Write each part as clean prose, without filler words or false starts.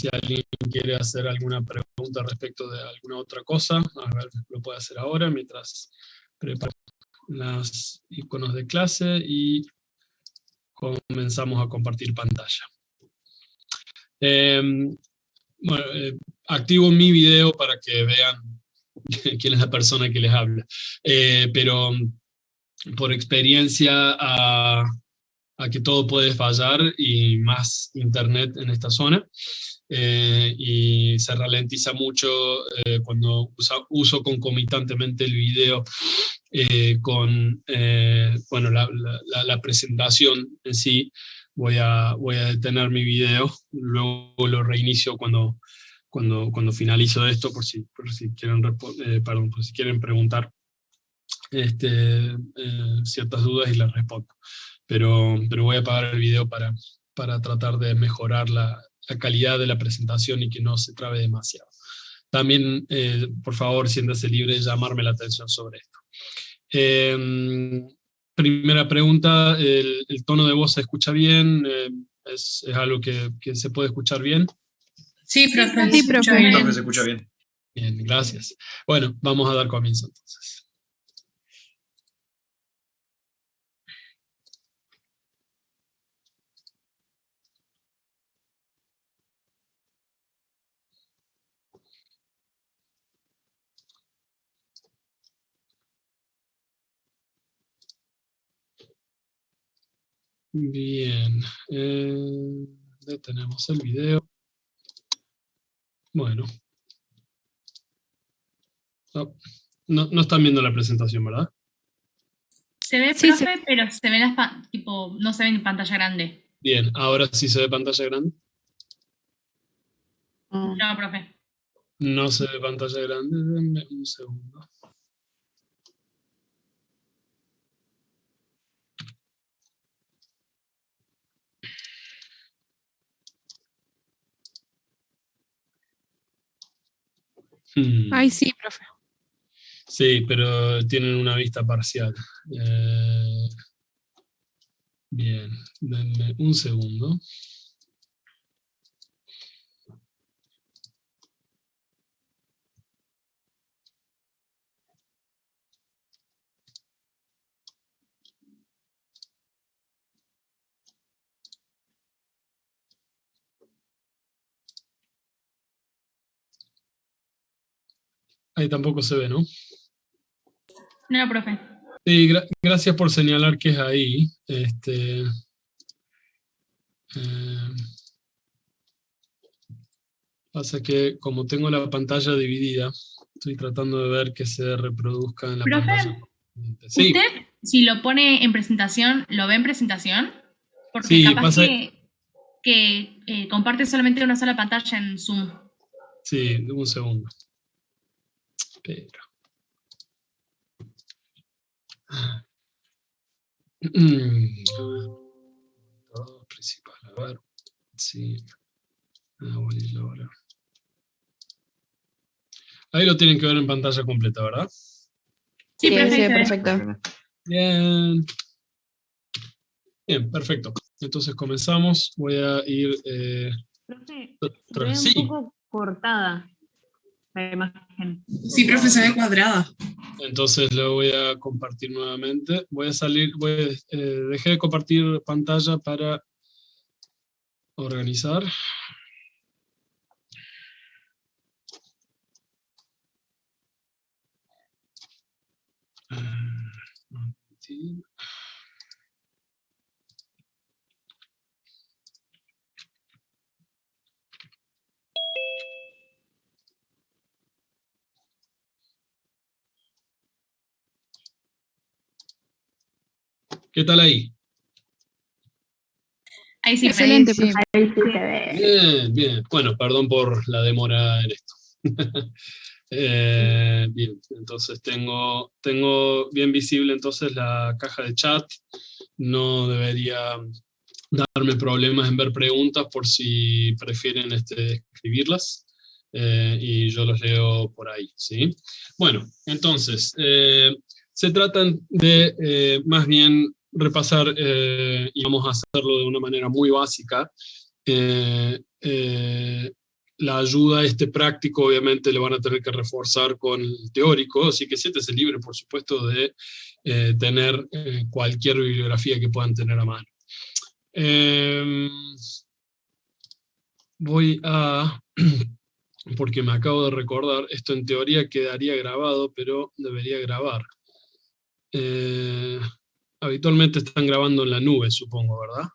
si alguien quiere hacer alguna pregunta respecto de alguna otra cosa, a ver, lo puede hacer ahora mientras preparo los iconos de clase y comenzamos a compartir pantalla. Bueno, activo mi video para que vean quién es la persona que les habla. Pero por experiencia a que todo puede fallar y más internet en esta zona. Y se ralentiza mucho cuando uso concomitantemente el video con bueno, la presentación en sí. Voy a detener mi video, luego lo reinicio cuando finalizo esto, por si quieren, perdón, por si quieren preguntar ciertas dudas y las respondo. Pero voy a apagar el video para tratar de mejorar la calidad de la presentación y que no se trabe demasiado. También, por favor, siéntase libre de llamarme la atención sobre esto. Primera pregunta, ¿el tono de voz se escucha bien? ¿Es algo que se puede escuchar bien? Sí, profe. Sí, profe. Profe, se escucha bien. Bien, gracias. Bueno, vamos a dar comienzo entonces. Bien, detenemos el video. Bueno. No están viendo la presentación, ¿verdad? Se ve, Sí, profe, pero se ven tipo, no se ve en pantalla grande. Bien, ahora sí se ve pantalla grande. No, profe. No se ve pantalla grande, denme un segundo. Ay, sí, profe. Sí, pero tienen una vista parcial. Bien, denme un segundo. Ahí tampoco se ve, ¿no? No, profe. Sí, gracias por señalar que es ahí. Pasa que como tengo la pantalla dividida, estoy tratando de ver que se reproduzca en la Profe, pantalla. Sí. ¿Usted, si lo pone en presentación, lo ve en presentación? Porque Sí, capaz pasa que comparte solamente una sola pantalla en Zoom. Sí, un segundo. Espera. Principal, a ver. Sí. Ahora. Ahí lo tienen que ver en pantalla completa, ¿verdad? Sí, profe, sí, se ve. perfecto. Bien. Bien, perfecto. Entonces comenzamos. Voy a ir... Profe, se ve sí. un poco cortada la imagen. Sí, profe, se ve cuadrada. Entonces lo voy a compartir nuevamente. Voy a salir, dejé de compartir pantalla para organizar. ¿Qué tal ahí? Ahí sí, Excelente, profe. profe. Ahí sí se ve. Bien, bien. Bueno, perdón por la demora en esto. Bien, entonces tengo bien visible entonces la caja de chat. No debería darme problemas en ver preguntas por si prefieren escribirlas. Y yo los leo por ahí, ¿sí? Bueno, entonces, se tratan de más bien repasar, y vamos a hacerlo de una manera muy básica, la ayuda práctico obviamente le van a tener que reforzar con el teórico, así que siéntese libre, por supuesto, de tener cualquier bibliografía que puedan tener a mano. Voy a, porque me acabo de recordar, esto en teoría quedaría grabado, pero debería grabar. Habitualmente están grabando en la nube, supongo, ¿verdad?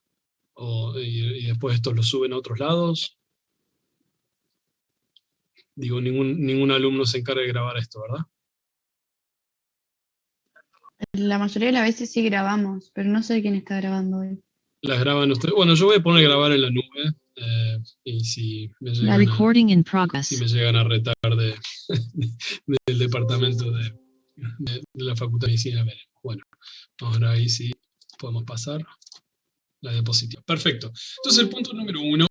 Y después esto lo suben a otros lados. Digo, ningún alumno se encarga de grabar esto, ¿verdad? La mayoría de las veces sí grabamos, pero no sé quién está grabando hoy. Las graban ustedes. Bueno, yo voy a poner grabar en la nube, y si me llegan a retar del departamento de la Facultad de Medicina, veremos. Bueno, ahora ahí sí podemos pasar la diapositiva. Perfecto. Entonces el punto número 1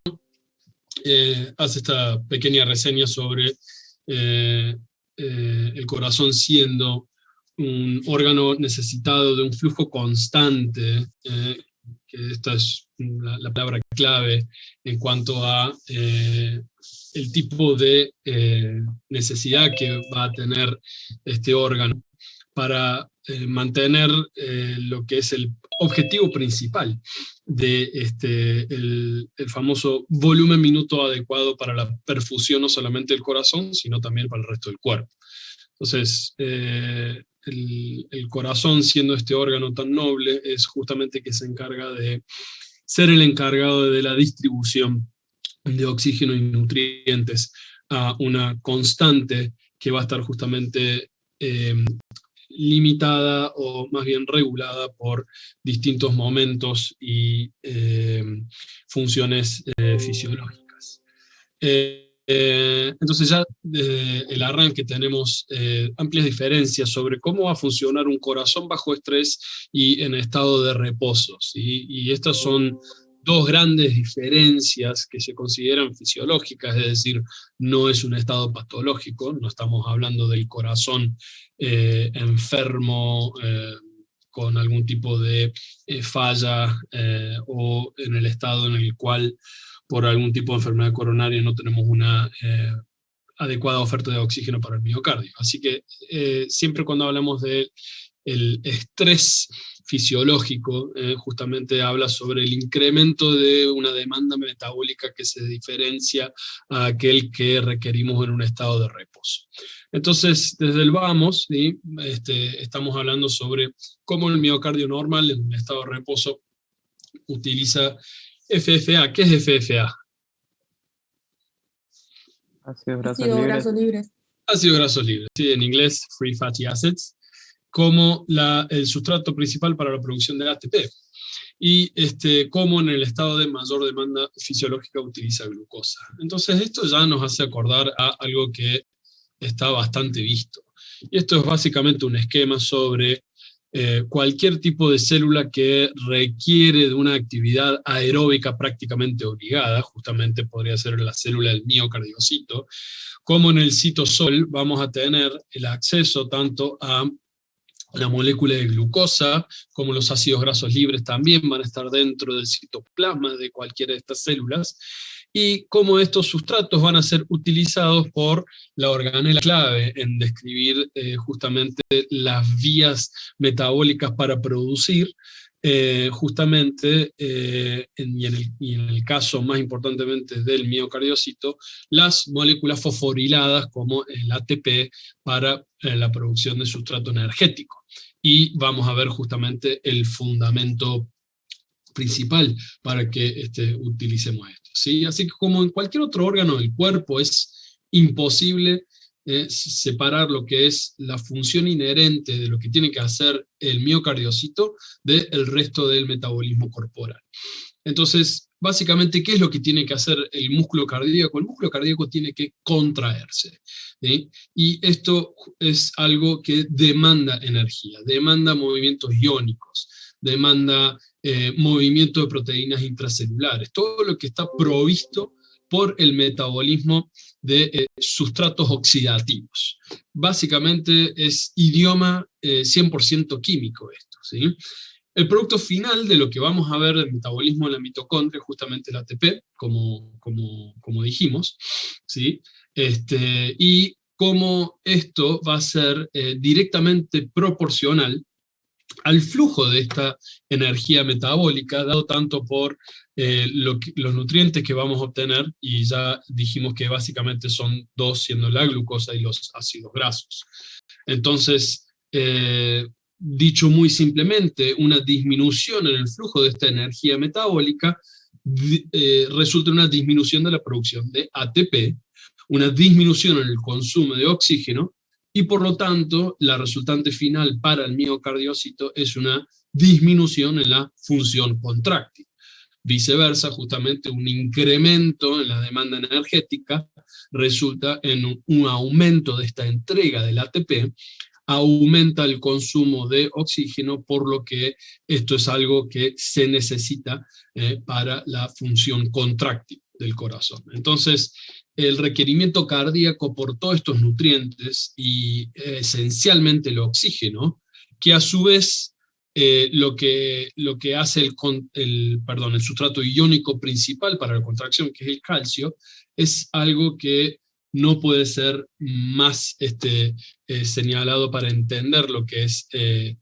hace esta pequeña reseña sobre el corazón siendo un órgano necesitado de un flujo constante, que esta es la palabra clave en cuanto a el tipo de necesidad que va a tener este órgano para mantener lo que es el objetivo principal de el famoso volumen minuto adecuado para la perfusión no solamente del corazón, sino también para el resto del cuerpo. Entonces, el corazón, siendo este órgano tan noble, es justamente que se encarga de ser el encargado de la distribución de oxígeno y nutrientes a una constante que va a estar justamente limitada o más bien regulada por distintos momentos y funciones fisiológicas. Entonces ya desde el arranque tenemos amplias diferencias sobre cómo va a funcionar un corazón bajo estrés y en estado de reposo, ¿sí? Y estas son dos grandes diferencias que se consideran fisiológicas, es decir, no es un estado patológico, no estamos hablando del corazón enfermo, con algún tipo de falla, o en el estado en el cual por algún tipo de enfermedad coronaria no tenemos una adecuada oferta de oxígeno para el miocardio. Así que siempre cuando hablamos del estrés fisiológico, justamente habla sobre el incremento de una demanda metabólica que se diferencia a aquel que requerimos en un estado de reposo. Entonces, desde el vamos, ¿sí? Estamos hablando sobre cómo el miocardio normal en un estado de reposo utiliza FFA. ¿Qué es FFA? Ácidos grasos libres. Ácidos grasos libres, ¿sí? En inglés, Free Fatty Acids, como el sustrato principal para la producción de ATP. Y cómo en el estado de mayor demanda fisiológica utiliza glucosa. Entonces esto ya nos hace acordar a algo que está bastante visto. Y esto es básicamente un esquema sobre cualquier tipo de célula que requiere de una actividad aeróbica prácticamente obligada, justamente podría ser la célula del miocardiocito, como en el citosol vamos a tener el acceso tanto a la molécula de glucosa, como los ácidos grasos libres también van a estar dentro del citoplasma de cualquiera de estas células, y cómo estos sustratos van a ser utilizados por la organela clave en describir justamente las vías metabólicas para producir justamente, y en el caso más importantemente del miocardiocito, las moléculas fosforiladas como el ATP para la producción de sustrato energético. Y vamos a ver justamente el fundamento principal para que utilicemos esto, ¿sí? Así que como en cualquier otro órgano del cuerpo es imposible separar lo que es la función inherente de lo que tiene que hacer el miocardiocito del resto del metabolismo corporal. Entonces, básicamente, ¿qué es lo que tiene que hacer el músculo cardíaco? El músculo cardíaco tiene que contraerse, ¿sí? Y esto es algo que demanda energía, demanda movimientos iónicos, demanda movimiento de proteínas intracelulares, todo lo que está provisto por el metabolismo de sustratos oxidativos. Básicamente es idioma 100% químico esto, ¿sí? El producto final de lo que vamos a ver del metabolismo de la mitocondria es justamente el ATP, como dijimos, ¿sí? Y cómo esto va a ser directamente proporcional al flujo de esta energía metabólica, dado tanto por los nutrientes que vamos a obtener, y ya dijimos que básicamente son dos, siendo la glucosa y los ácidos grasos. Entonces, dicho muy simplemente, una disminución en el flujo de esta energía metabólica resulta en una disminución de la producción de ATP, una disminución en el consumo de oxígeno, y por lo tanto, la resultante final para el miocardiocito es una disminución en la función contráctil. Viceversa, justamente un incremento en la demanda energética resulta en un aumento de esta entrega del ATP, aumenta el consumo de oxígeno, por lo que esto es algo que se necesita para la función contráctil del corazón. Entonces, el requerimiento cardíaco por todos estos nutrientes y esencialmente el oxígeno, que a su vez lo que hace el sustrato iónico principal para la contracción, que es el calcio, es algo que no puede ser más señalado para entender lo que es el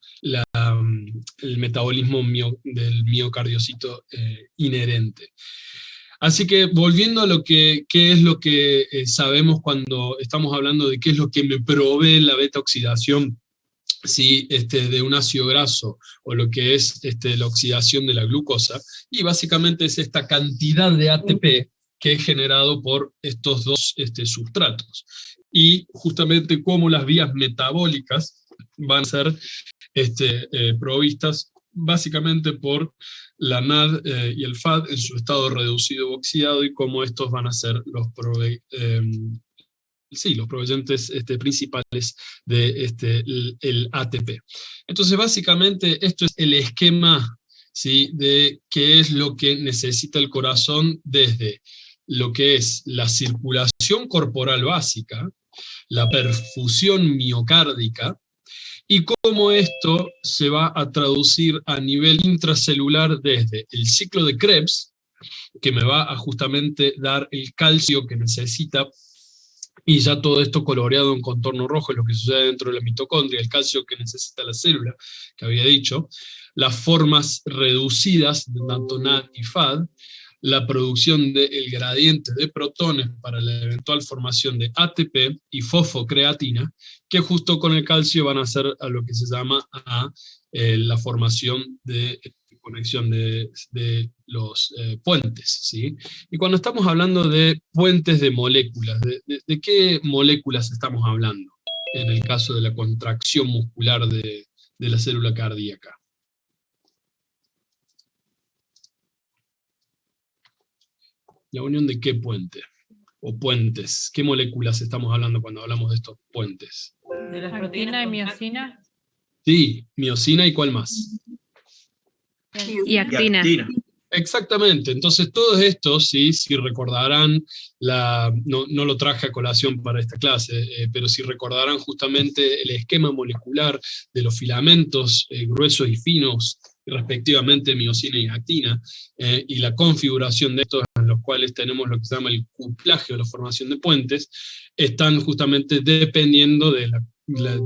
metabolismo del miocardiocito inherente. Así que volviendo a qué es lo que sabemos cuando estamos hablando de qué es lo que me provee la beta oxidación, ¿sí? De un ácido graso, o lo que es la oxidación de la glucosa, y básicamente es esta cantidad de ATP que es generado por estos dos sustratos, y justamente cómo las vías metabólicas van a ser provistas básicamente por la NAD y el FAD en su estado reducido o oxidado, y cómo estos van a ser los proveyentes principales de el ATP. Entonces, básicamente, esto es el esquema, ¿sí?, de qué es lo que necesita el corazón, desde lo que es la circulación corporal básica, la perfusión miocárdica, y cómo esto se va a traducir a nivel intracelular desde el ciclo de Krebs, que me va a justamente dar el calcio que necesita, y ya todo esto coloreado en contorno rojo es lo que sucede dentro de la mitocondria, el calcio que necesita la célula, que había dicho, las formas reducidas de tanto NAD y FAD, la producción del gradiente de protones para la eventual formación de ATP y fosfocreatina, que justo con el calcio van a hacer a lo que se llama la formación de conexión de los puentes, ¿sí? Y cuando estamos hablando de puentes de moléculas, ¿de qué moléculas estamos hablando en el caso de la contracción muscular de la célula cardíaca? ¿La unión de qué puente? O puentes. ¿Qué moléculas estamos hablando cuando hablamos de estos puentes? De las Actina y miosina. Sí, miosina, ¿y cuál más? Y actina. Exactamente. Entonces todos estos, ¿sí?, si recordarán, no lo traje a colación para esta clase, pero si recordarán justamente el esquema molecular de los filamentos gruesos y finos, respectivamente miosina y actina, y la configuración de estos, en los cuales tenemos lo que se llama el cuplaje o la formación de puentes, están justamente dependiendo de la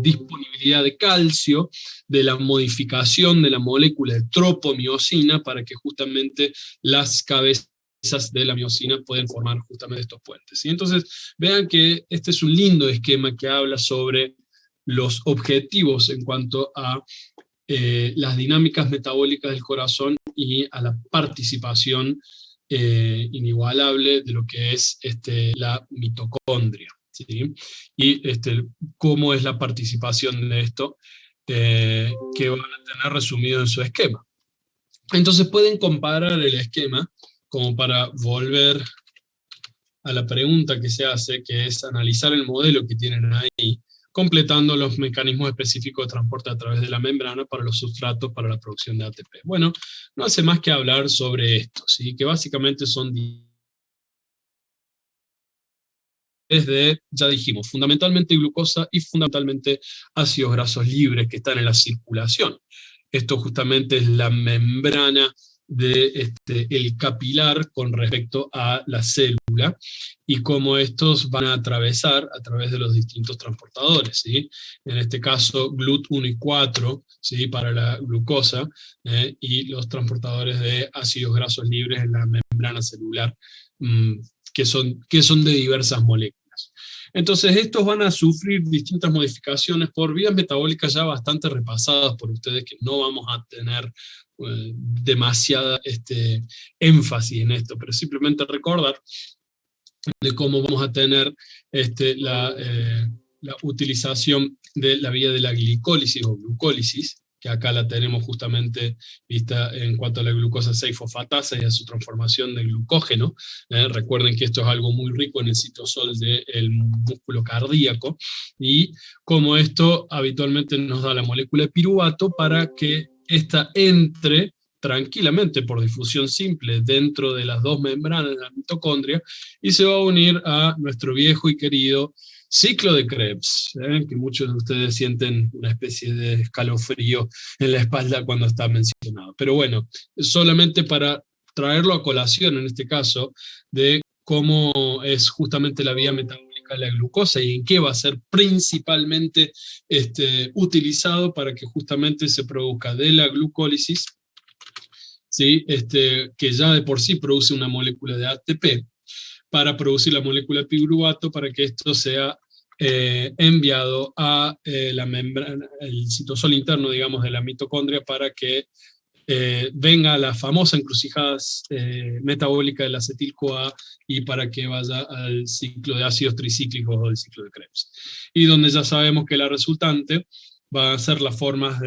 disponibilidad de calcio, de la modificación de la molécula de tropomiosina, para que justamente las cabezas de la miosina pueden formar justamente estos puentes. Y entonces vean que este es un lindo esquema que habla sobre los objetivos en cuanto a las dinámicas metabólicas del corazón y a la participación inigualable de lo que es la mitocondria, ¿sí? Y cómo es la participación de esto que van a tener resumido en su esquema. Entonces pueden comparar el esquema, como para volver a la pregunta que se hace, que es analizar el modelo que tienen ahí, completando los mecanismos específicos de transporte a través de la membrana para los sustratos para la producción de ATP. Bueno, no hace más que hablar sobre esto, ¿sí?, que básicamente son ya dijimos, fundamentalmente glucosa y fundamentalmente ácidos grasos libres que están en la circulación. Esto justamente es la membrana el capilar con respecto a la célula, y cómo estos van a atravesar a través de los distintos transportadores, ¿sí? En este caso, GLUT1 y 4, ¿sí? Para la glucosa, y los transportadores de ácidos grasos libres en la membrana celular, que son de diversas moléculas. Entonces estos van a sufrir distintas modificaciones por vías metabólicas ya bastante repasadas por ustedes, que no vamos a tener demasiada énfasis en esto, pero simplemente recordar de cómo vamos a tener la utilización de la vía de la glicólisis o glucólisis, que acá la tenemos justamente vista en cuanto a la glucosa 6-fosfatasa y a su transformación de glucógeno. Recuerden que esto es algo muy rico en el citosol del músculo cardíaco, y como esto habitualmente nos da la molécula de piruvato para que ésta entre tranquilamente por difusión simple dentro de las dos membranas de la mitocondria, y se va a unir a nuestro viejo y querido ciclo de Krebs, que muchos de ustedes sienten una especie de escalofrío en la espalda cuando está mencionado. Pero bueno, solamente para traerlo a colación en este caso, de cómo es justamente la vía metabólica de la glucosa y en qué va a ser principalmente utilizado para que justamente se produzca de la glucólisis, ¿sí? Que ya de por sí produce una molécula de ATP, para producir la molécula de piruvato, para que esto sea enviado a la membrana, el citosol interno, digamos, de la mitocondria, para que venga la famosa encrucijada metabólica del acetil-CoA, y para que vaya al ciclo de ácidos tricíclicos o el ciclo de Krebs. Y donde ya sabemos que la resultante va a ser las formas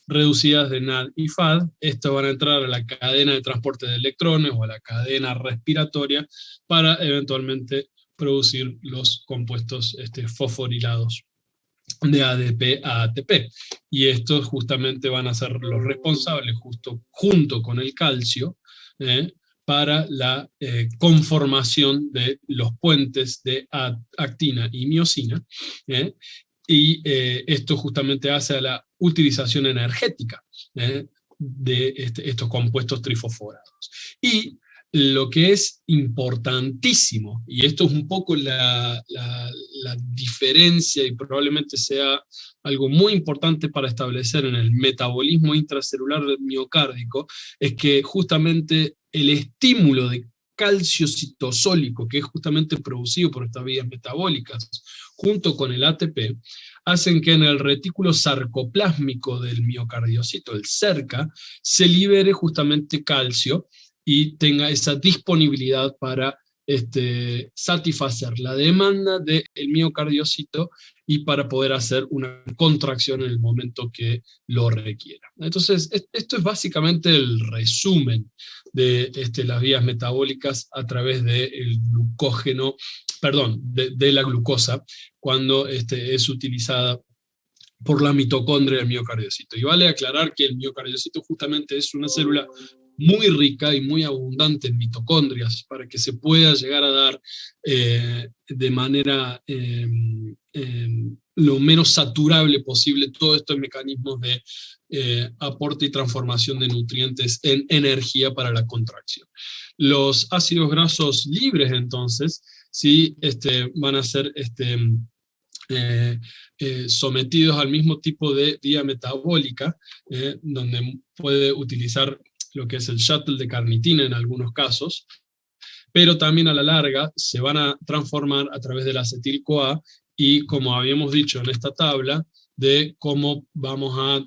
reducidas de NAD y FAD. Estos van a entrar a la cadena de transporte de electrones o a la cadena respiratoria para eventualmente producir los compuestos fosforilados de ADP a ATP. Y estos justamente van a ser los responsables, junto con el calcio, para la conformación de los puentes de actina y miosina, y esto justamente hace a la utilización energética de estos compuestos trifosforados. Y lo que es importantísimo, y esto es un poco la diferencia, y probablemente sea algo muy importante para establecer en el metabolismo intracelular miocárdico, es que justamente el estímulo de calcio citosólico, que es justamente producido por estas vías metabólicas, junto con el ATP, hacen que en el retículo sarcoplásmico del miocardiocito, el CERCA, se libere justamente calcio y tenga esa disponibilidad para satisfacer la demanda del miocardiocito y para poder hacer una contracción en el momento que lo requiera. Entonces, esto es básicamente el resumen de las vías metabólicas a través del glucógeno, perdón, de la glucosa, cuando es utilizada por la mitocondria del miocardiocito. Y vale aclarar que el miocardiocito justamente es una célula muy rica y muy abundante en mitocondrias, para que se pueda llegar a dar de manera lo menos saturable posible todos estos mecanismos de aporte y transformación de nutrientes en energía para la contracción. Los ácidos grasos libres, entonces, sí, van a ser sometidos al mismo tipo de vía metabólica, donde puede utilizar lo que es el shuttle de carnitina en algunos casos, pero también a la larga se van a transformar a través del acetil-CoA, y como habíamos dicho en esta tabla, de cómo vamos a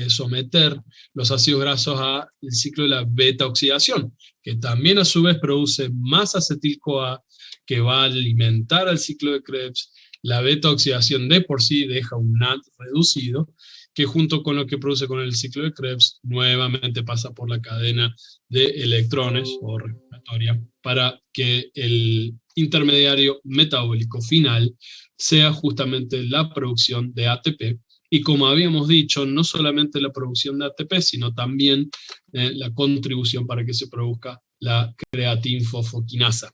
someter los ácidos grasos al ciclo de la beta-oxidación, que también a su vez produce más acetil-CoA, que va a alimentar al ciclo de Krebs. La beta-oxidación de por sí deja un NAD reducido, que junto con lo que produce con el ciclo de Krebs, nuevamente pasa por la cadena de electrones o respiratoria, para que el intermediario metabólico final sea justamente la producción de ATP, y como habíamos dicho, no solamente la producción de ATP, sino también la contribución para que se produzca la creatinfosfoquinasa,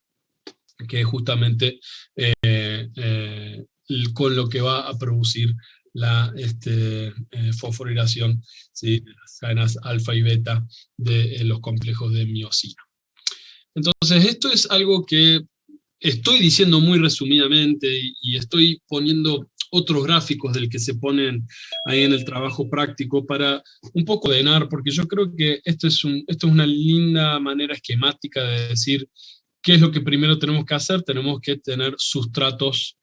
que es justamente con lo que va a producir la fosforilación, ¿sí?, de las cadenas alfa y beta de los complejos de miosina. Entonces, esto es algo que estoy diciendo muy resumidamente y estoy poniendo otros gráficos del que se ponen ahí en el trabajo práctico para un poco ordenar, porque yo creo que esto es una linda manera esquemática de decir qué es lo que primero tenemos que hacer. Tenemos que tener sustratos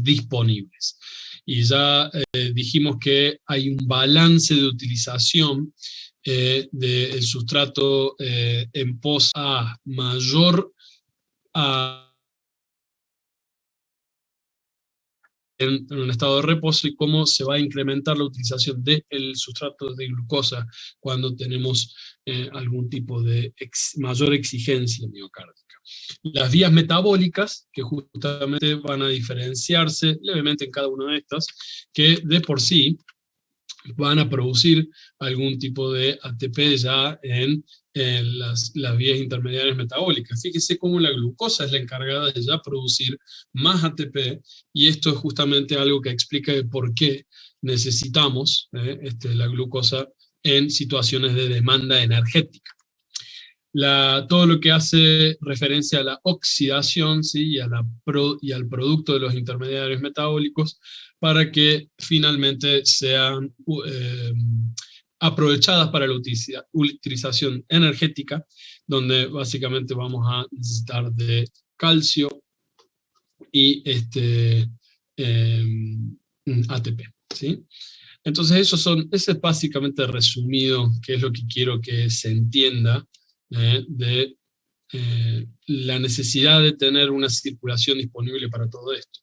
disponibles. Y ya dijimos que hay un balance de utilización del sustrato en pos A mayor a en un estado de reposo, y cómo se va a incrementar la utilización del sustrato de glucosa cuando tenemos algún tipo de mayor exigencia miocárdica. Las vías metabólicas, que justamente van a diferenciarse levemente en cada una de estas, que de por sí van a producir algún tipo de ATP ya en las vías intermediarias metabólicas. Fíjese cómo la glucosa es la encargada de ya producir más ATP, y esto es justamente algo que explica de por qué necesitamos la glucosa en situaciones de demanda energética. Todo lo que hace referencia a la oxidación, ¿sí?, y al producto de los intermediarios metabólicos, para que finalmente sean aprovechadas para la utilización energética, donde básicamente vamos a necesitar de calcio y ATP, ¿sí? Entonces ese es básicamente resumido, que es lo que quiero que se entienda de la necesidad de tener una circulación disponible para todo esto.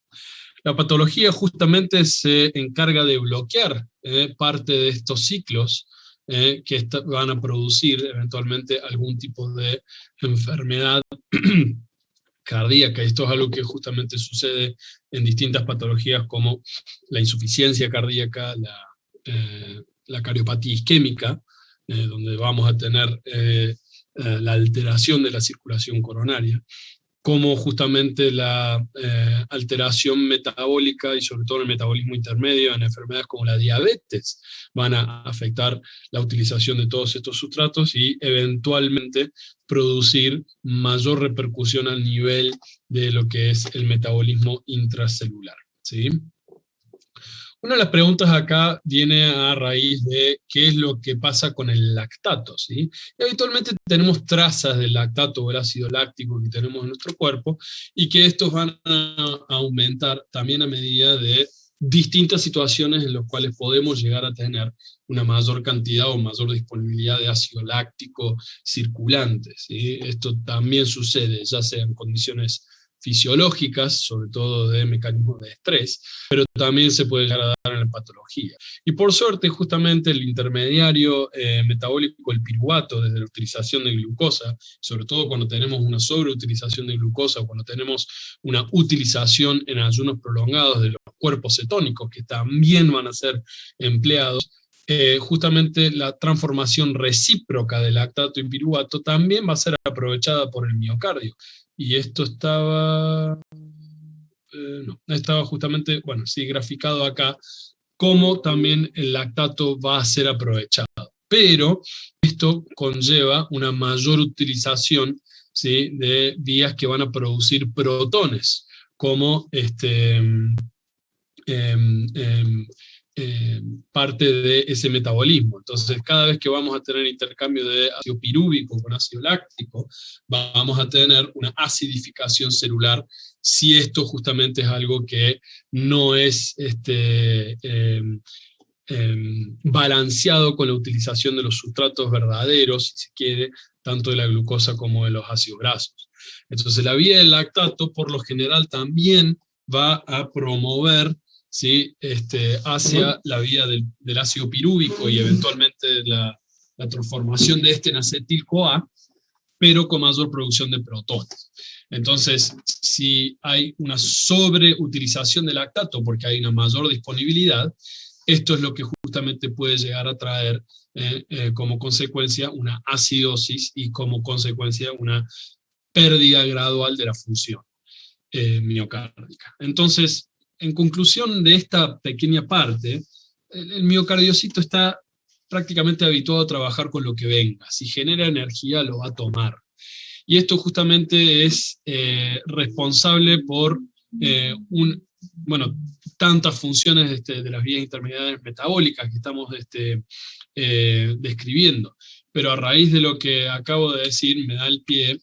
La patología justamente se encarga de bloquear parte de estos ciclos que van a producir eventualmente algún tipo de enfermedad cardíaca. Esto es algo que justamente sucede en distintas patologías como la insuficiencia cardíaca, la cardiopatía isquémica, donde vamos a tener la alteración de la circulación coronaria, como justamente la alteración metabólica, y sobre todo el metabolismo intermedio en enfermedades como la diabetes, van a afectar la utilización de todos estos sustratos y eventualmente producir mayor repercusión al nivel de lo que es el metabolismo intracelular, ¿sí? Una de las preguntas acá viene a raíz de qué es lo que pasa con el lactato, ¿sí? Y habitualmente tenemos trazas del lactato o el ácido láctico que tenemos en nuestro cuerpo, y que estos van a aumentar también a medida de distintas situaciones en las cuales podemos llegar a tener una mayor cantidad o mayor disponibilidad de ácido láctico circulante, ¿sí? Esto también sucede ya sea en condiciones fisiológicas, sobre todo de mecanismos de estrés, pero también se puede llegar a dar en la patología. Y por suerte, justamente el intermediario metabólico, el piruvato, desde la utilización de glucosa, sobre todo cuando tenemos una sobreutilización de glucosa, o cuando tenemos una utilización en ayunos prolongados de los cuerpos cetónicos, que también van a ser empleados, justamente la transformación recíproca de lactato y piruvato también va a ser aprovechada por el miocardio. Y esto estaba justamente, bueno, sí, graficado acá, cómo también el lactato va a ser aprovechado. Pero esto conlleva una mayor utilización, ¿sí?, de vías que van a producir protones, como parte de ese metabolismo. Entonces, cada vez que vamos a tener intercambio de ácido pirúvico con ácido láctico, vamos a tener una acidificación celular, si esto justamente es algo que no es balanceado con la utilización de los sustratos verdaderos, si se quiere, tanto de la glucosa como de los ácidos grasos. Entonces, la vía del lactato, por lo general, también va a promover, ¿sí?, hacia la vía del ácido pirúvico y eventualmente la transformación de en acetil-CoA, pero con mayor producción de protones. Entonces, si hay una sobreutilización de lactato porque hay una mayor disponibilidad, esto es lo que justamente puede llegar a traer como consecuencia una acidosis y como consecuencia una pérdida gradual de la función miocárdica. Entonces, en conclusión de esta pequeña parte, el miocardiocito está prácticamente habituado a trabajar con lo que venga. Si genera energía, lo va a tomar. Y esto justamente es responsable por tantas funciones de las vías intermediarias metabólicas que estamos describiendo. Pero a raíz de lo que acabo de decir, me da el pie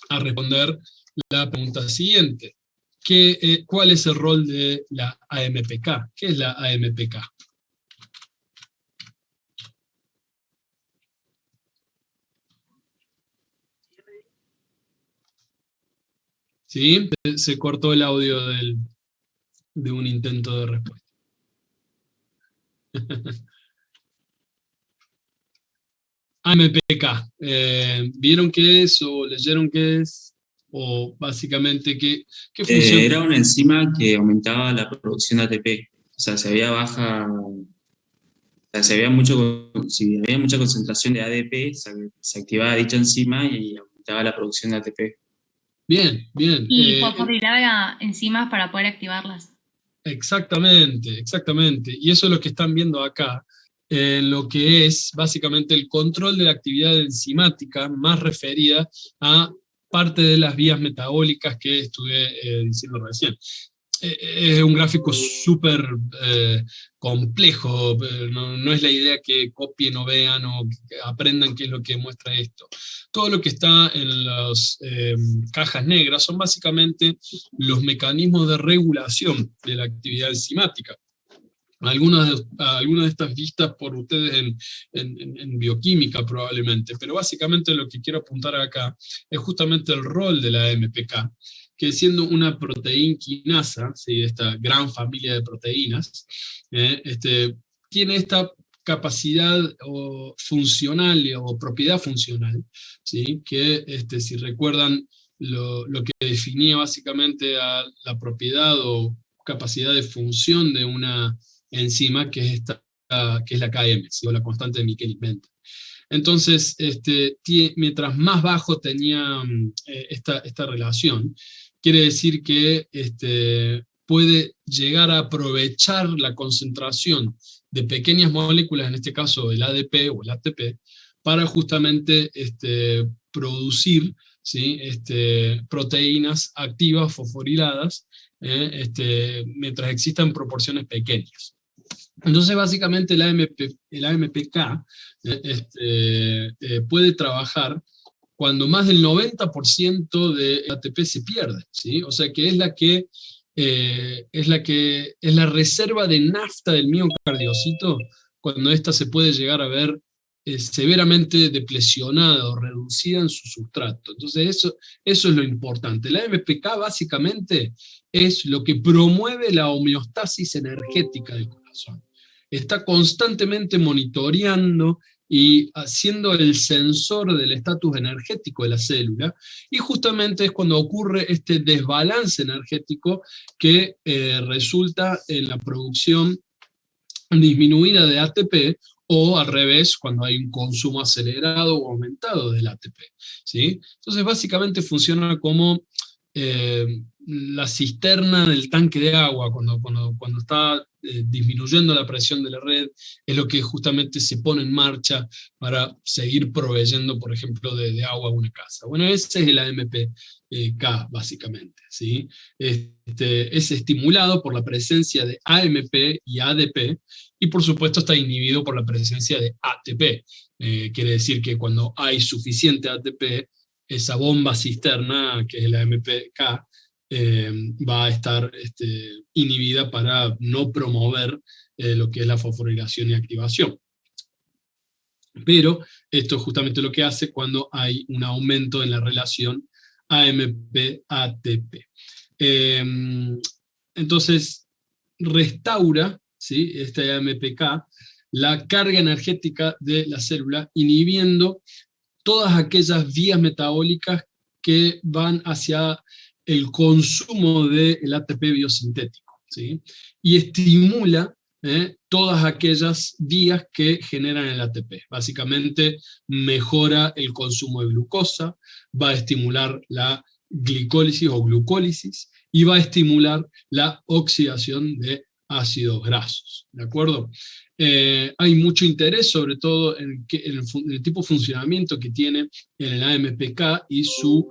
a responder la pregunta siguiente. ¿Cuál es el rol de la AMPK? ¿Qué es la AMPK? ¿Sí? Se cortó el audio de un intento de respuesta. AMPK. ¿Vieron qué es o leyeron qué es? O básicamente, ¿qué funciona? Era una enzima que aumentaba la producción de ATP. O sea, si había mucha concentración de ADP, se activaba dicha enzima y aumentaba la producción de ATP. Bien, bien. Y fosforilaba enzimas para poder activarlas. Exactamente, exactamente. Y eso es lo que están viendo acá, lo que es básicamente el control de la actividad enzimática más referida a parte de las vías metabólicas que estuve diciendo recién. Es un gráfico súper complejo, no es la idea que copien o vean o que aprendan qué es lo que muestra esto. Todo lo que está en las cajas negras son básicamente los mecanismos de regulación de la actividad enzimática. Algunas de estas vistas por ustedes en bioquímica probablemente, pero básicamente lo que quiero apuntar acá es justamente el rol de la AMPK, que siendo una proteína quinasa, ¿sí?, esta gran familia de proteínas, tiene esta capacidad funcional o propiedad funcional, ¿sí?, que si recuerdan lo que definía básicamente a la propiedad o capacidad de función de una enzima, que es la Km, ¿sí?, o la constante de Miquelis-Menten. Entonces, mientras más bajo tenía esta relación, quiere decir que puede llegar a aprovechar la concentración de pequeñas moléculas, en este caso el ADP o el ATP, para justamente producir, ¿sí?, proteínas activas fosforiladas, mientras existan proporciones pequeñas. Entonces, básicamente, el AMPK puede trabajar cuando más del 90% de ATP se pierde, ¿sí? O sea que es la reserva de nafta del miocardiocito, cuando ésta se puede llegar a ver severamente deplesionada o reducida en su sustrato. Entonces eso es lo importante. La AMPK básicamente es lo que promueve la homeostasis energética del corazón. Está constantemente monitoreando y haciendo el sensor del estatus energético de la célula, y justamente es cuando ocurre este desbalance energético que resulta en la producción disminuida de ATP, o al revés, cuando hay un consumo acelerado o aumentado del ATP, ¿sí? Entonces básicamente funciona como la cisterna del tanque de agua, cuando está disminuyendo la presión de la red, es lo que justamente se pone en marcha para seguir proveyendo, por ejemplo, de agua a una casa. Bueno, ese es el AMPK, básicamente, ¿sí? Es estimulado por la presencia de AMP y ADP, y por supuesto está inhibido por la presencia de ATP. Quiere decir que cuando hay suficiente ATP, esa bomba cisterna, que es la AMPK, va a estar inhibida para no promover lo que es la fosforilación y activación. Pero esto es justamente lo que hace cuando hay un aumento en la relación AMP-ATP. Entonces, restaura, ¿sí?, este AMPK la carga energética de la célula, inhibiendo todas aquellas vías metabólicas que van hacia el consumo del ATP biosintético, ¿sí?, y estimula todas aquellas vías que generan el ATP. Básicamente mejora el consumo de glucosa, va a estimular la glicólisis o glucólisis, y va a estimular la oxidación de ácidos grasos, ¿de acuerdo? Hay mucho interés, sobre todo en el tipo de funcionamiento que tiene en el AMPK y su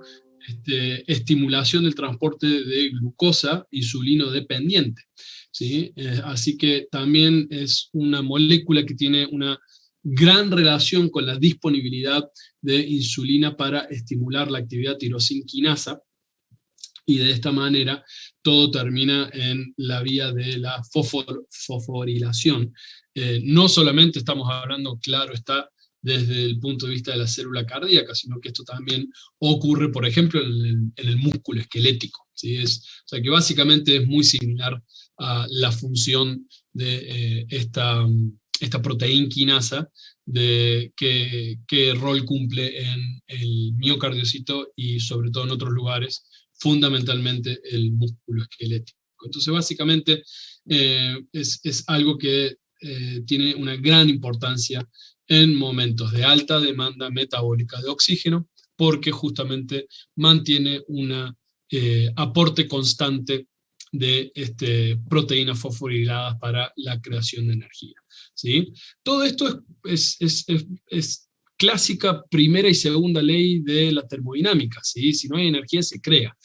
estimulación del transporte de glucosa insulino dependiente, ¿sí? Así que también es una molécula que tiene una gran relación con la disponibilidad de insulina para estimular la actividad tirosinquinasa, y de esta manera todo termina en la vía de la fosforilación. No solamente estamos hablando, claro está, desde el punto de vista de la célula cardíaca, sino que esto también ocurre, por ejemplo, en el músculo esquelético, ¿sí? O sea que básicamente es muy similar a la función de esta proteína quinasa, de qué rol cumple en el miocardiocito y sobre todo en otros lugares, fundamentalmente el músculo esquelético. Entonces básicamente es algo que tiene una gran importancia en momentos de alta demanda metabólica de oxígeno, porque justamente mantiene un aporte constante de proteínas fosforiladas para la creación de energía, ¿sí? Todo esto es clásica primera y segunda ley de la termodinámica, ¿sí? Si no hay energía se crea.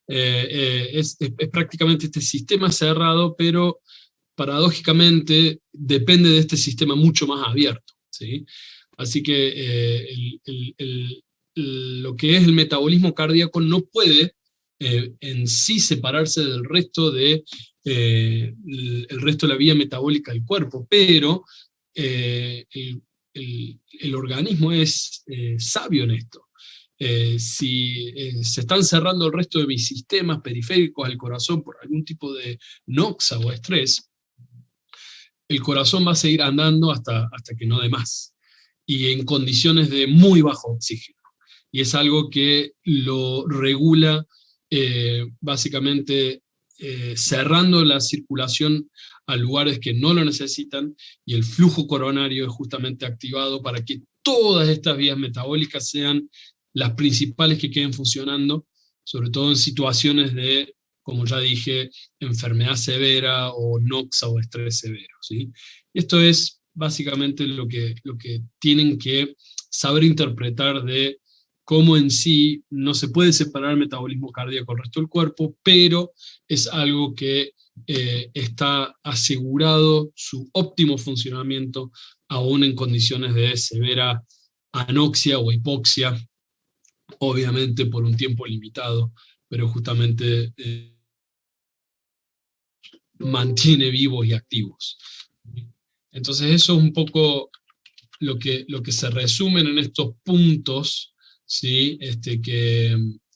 Es prácticamente este sistema cerrado, pero paradójicamente depende de este sistema mucho más abierto, ¿sí? Así que lo que es el metabolismo cardíaco no puede en sí separarse del resto el resto de la vía metabólica del cuerpo, pero el organismo es sabio en esto. Si se están cerrando el resto de mis sistemas periféricos al corazón por algún tipo de noxa o estrés, el corazón va a seguir andando hasta que no dé más, y en condiciones de muy bajo oxígeno. Y es algo que lo regula básicamente cerrando la circulación a lugares que no lo necesitan, y el flujo coronario es justamente activado para que todas estas vías metabólicas sean las principales que queden funcionando, sobre todo en situaciones de, como ya dije, enfermedad severa o noxa o estrés severo, ¿sí? Esto es básicamente lo que tienen que saber interpretar de cómo en sí no se puede separar el metabolismo cardíaco del resto del cuerpo, pero es algo que está asegurado su óptimo funcionamiento aún en condiciones de severa anoxia o hipoxia, obviamente por un tiempo limitado, pero justamente mantiene vivos y activos. Entonces eso es un poco lo que se resumen en estos puntos, ¿sí?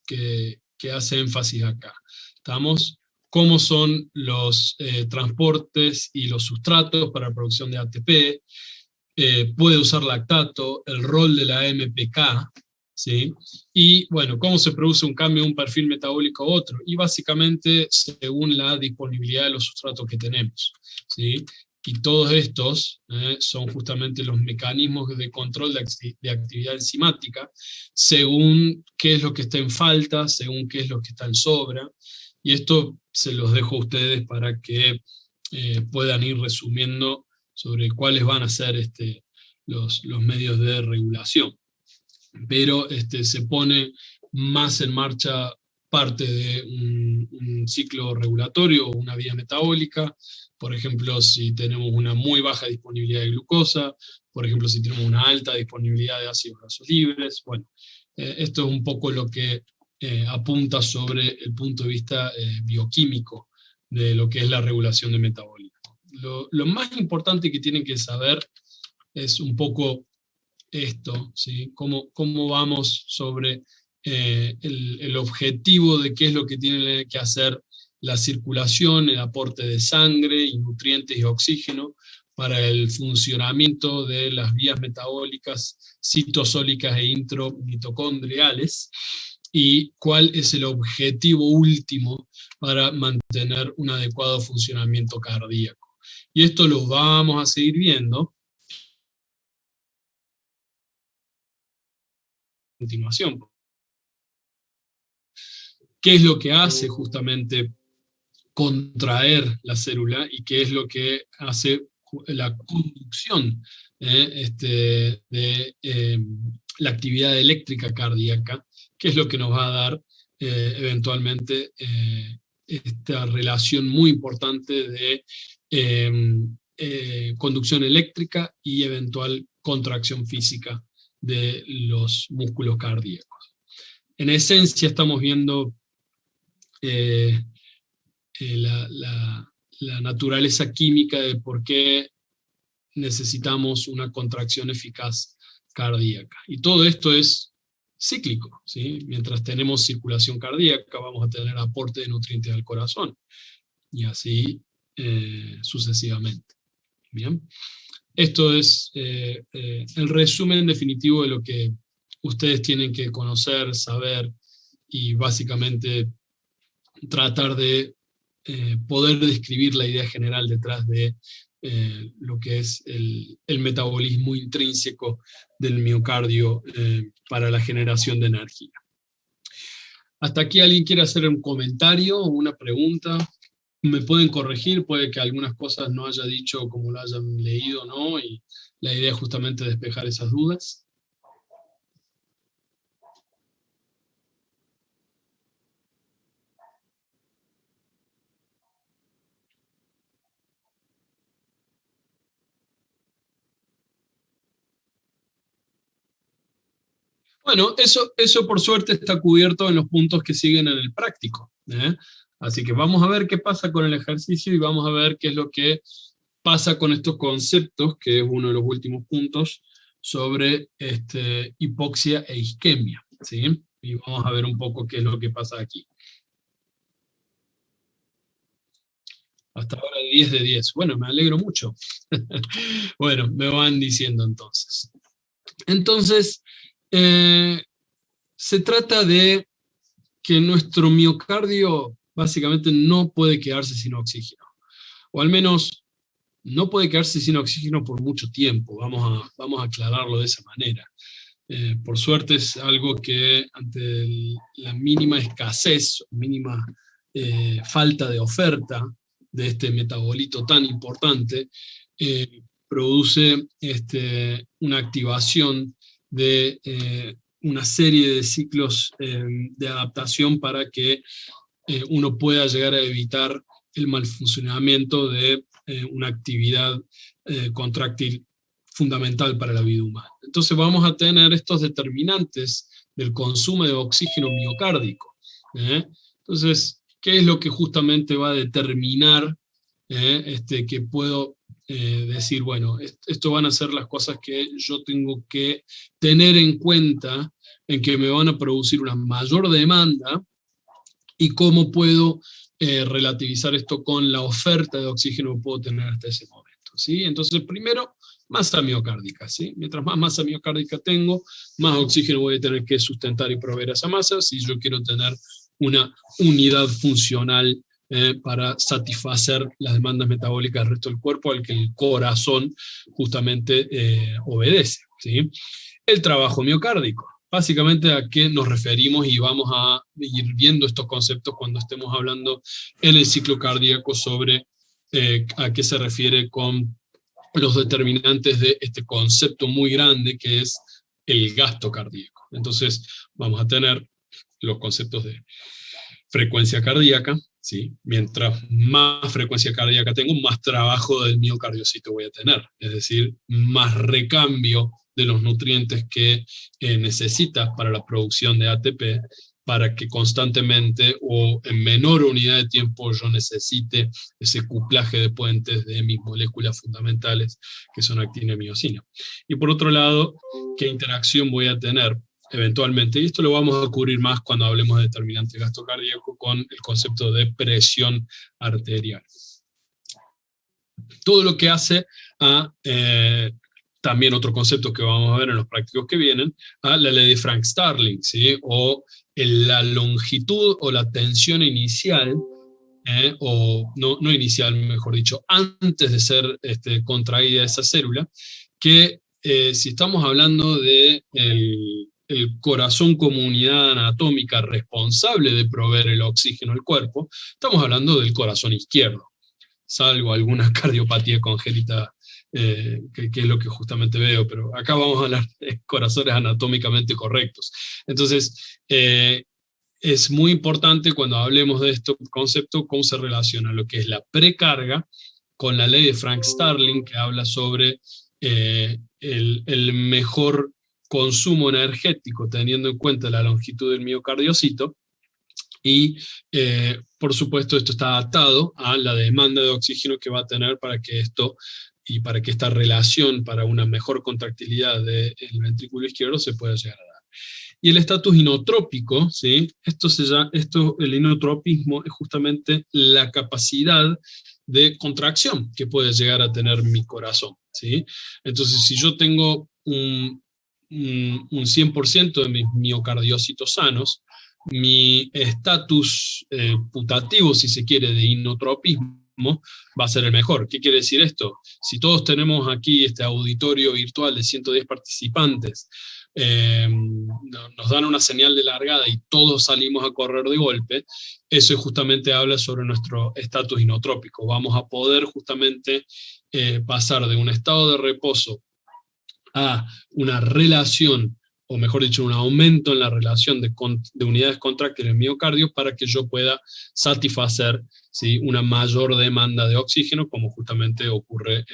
Que hace énfasis acá. ¿Estamos? ¿Cómo son los transportes y los sustratos para la producción de ATP? Puede usar lactato, el rol de la AMPK, ¿sí? Y bueno, ¿cómo se produce un cambio de un perfil metabólico a otro? Y básicamente según la disponibilidad de los sustratos que tenemos, ¿sí? Y todos estos son justamente los mecanismos de control de actividad enzimática, según qué es lo que está en falta, según qué es lo que está en sobra, y esto se los dejo a ustedes para que puedan ir resumiendo sobre cuáles van a ser los medios de regulación. Pero se pone más en marcha parte de un ciclo regulatorio o una vía metabólica. Por ejemplo, si tenemos una muy baja disponibilidad de glucosa, por ejemplo, si tenemos una alta disponibilidad de ácidos grasos libres. Bueno, esto es un poco lo que apunta sobre el punto de vista bioquímico de lo que es la regulación de metabolismo. Lo más importante que tienen que saber es un poco esto, ¿sí? Cómo vamos sobre el objetivo de qué es lo que tiene que hacer la circulación, el aporte de sangre y nutrientes y oxígeno para el funcionamiento de las vías metabólicas citosólicas e intramitocondriales, y cuál es el objetivo último para mantener un adecuado funcionamiento cardíaco. Y esto lo vamos a seguir viendo a continuación. qué es lo que hace justamente contraer la célula y qué es lo que hace la conducción de la actividad eléctrica cardíaca, que es lo que nos va a dar eventualmente esta relación muy importante de conducción eléctrica y eventual contracción física de los músculos cardíacos. En esencia estamos viendo la naturaleza química de por qué necesitamos una contracción eficaz cardíaca. Y todo esto es cíclico, ¿sí? Mientras tenemos circulación cardíaca vamos a tener aporte de nutrientes al corazón, y así sucesivamente. Bien, esto es el resumen definitivo de lo que ustedes tienen que conocer, saber, y básicamente tratar de poder describir la idea general detrás de lo que es el metabolismo intrínseco del miocardio para la generación de energía. ¿Hasta aquí alguien quiere hacer un comentario o una pregunta? Me pueden corregir, puede que algunas cosas no haya dicho como lo hayan leído, ¿no? Y la idea es justamente despejar esas dudas. Bueno, eso por suerte está cubierto en los puntos que siguen en el práctico, ¿eh? Así que vamos a ver qué pasa con el ejercicio y vamos a ver qué es lo que pasa con estos conceptos, que es uno de los últimos puntos, sobre hipoxia e isquemia, ¿sí? Y vamos a ver un poco qué es lo que pasa aquí. Hasta ahora 10 de 10. Bueno, me alegro mucho. Bueno, me van diciendo entonces. Entonces, se trata de que nuestro miocardio básicamente no puede quedarse sin oxígeno, o al menos no puede quedarse sin oxígeno por mucho tiempo, vamos a aclararlo de esa manera. Por suerte es algo que ante la mínima escasez, mínima falta de oferta de este metabolito tan importante, produce una activación de una serie de ciclos de adaptación para que uno pueda llegar a evitar el mal funcionamiento de una actividad contráctil fundamental para la vida humana. Entonces vamos a tener estos determinantes del consumo de oxígeno miocárdico. Entonces, ¿qué es lo que justamente va a determinar que puedo decir, bueno, esto van a ser las cosas que yo tengo que tener en cuenta en que me van a producir una mayor demanda, y cómo puedo relativizar esto con la oferta de oxígeno que puedo tener hasta ese momento, ¿sí? Entonces, primero, masa miocárdica, ¿sí? Mientras más masa miocárdica tengo, más oxígeno voy a tener que sustentar y proveer a esa masa, si yo quiero tener una unidad funcional para satisfacer las demandas metabólicas del resto del cuerpo, al que el corazón justamente obedece, ¿sí? El trabajo miocárdico. Básicamente a qué nos referimos, y vamos a ir viendo estos conceptos cuando estemos hablando en el ciclo cardíaco sobre a qué se refiere con los determinantes de este concepto muy grande que es el gasto cardíaco. Entonces vamos a tener los conceptos de frecuencia cardíaca, ¿sí? Mientras más frecuencia cardíaca tengo, más trabajo del miocardiocito voy a tener, es decir, más recambio de los nutrientes que necesitas para la producción de ATP, para que constantemente o en menor unidad de tiempo yo necesite ese cuplaje de puentes de mis moléculas fundamentales, que son actina y miosina. Y por otro lado, ¿qué interacción voy a tener eventualmente? Y esto lo vamos a cubrir más cuando hablemos de determinante gasto cardíaco con el concepto de presión arterial. Todo lo que hace a... también otro concepto que vamos a ver en los prácticos que vienen, a la ley de Frank-Starling, ¿sí? O la longitud o la tensión inicial, o no inicial, mejor dicho, antes de ser contraída esa célula, que si estamos hablando de el corazón como unidad anatómica responsable de proveer el oxígeno al cuerpo, estamos hablando del corazón izquierdo, salvo alguna cardiopatía congénita, que es lo que justamente veo, pero acá vamos a hablar de corazones anatómicamente correctos. Entonces, es muy importante cuando hablemos de este concepto, cómo se relaciona lo que es la precarga con la ley de Frank Starling, que habla sobre el mejor consumo energético teniendo en cuenta la longitud del miocardiocito, y por supuesto esto está atado a la demanda de oxígeno que va a tener para que esto, y para que esta relación para una mejor contractilidad del ventrículo izquierdo se pueda llegar a dar. Y el estatus inotrópico, ¿sí? El inotropismo es justamente la capacidad de contracción que puede llegar a tener mi corazón, ¿sí? Entonces, si yo tengo un 100% de mis miocardiocitos sanos, mi estatus putativo, si se quiere, de inotropismo, va a ser el mejor. ¿Qué quiere decir esto? Si todos tenemos aquí este auditorio virtual de 110 participantes, nos dan una señal de largada y todos salimos a correr de golpe, eso justamente habla sobre nuestro estatus inotrópico. Vamos a poder justamente pasar de un estado de reposo a una relación, o mejor dicho, un aumento en la relación de unidades contráctiles en miocardio para que yo pueda satisfacer, ¿sí?, una mayor demanda de oxígeno, como justamente ocurre,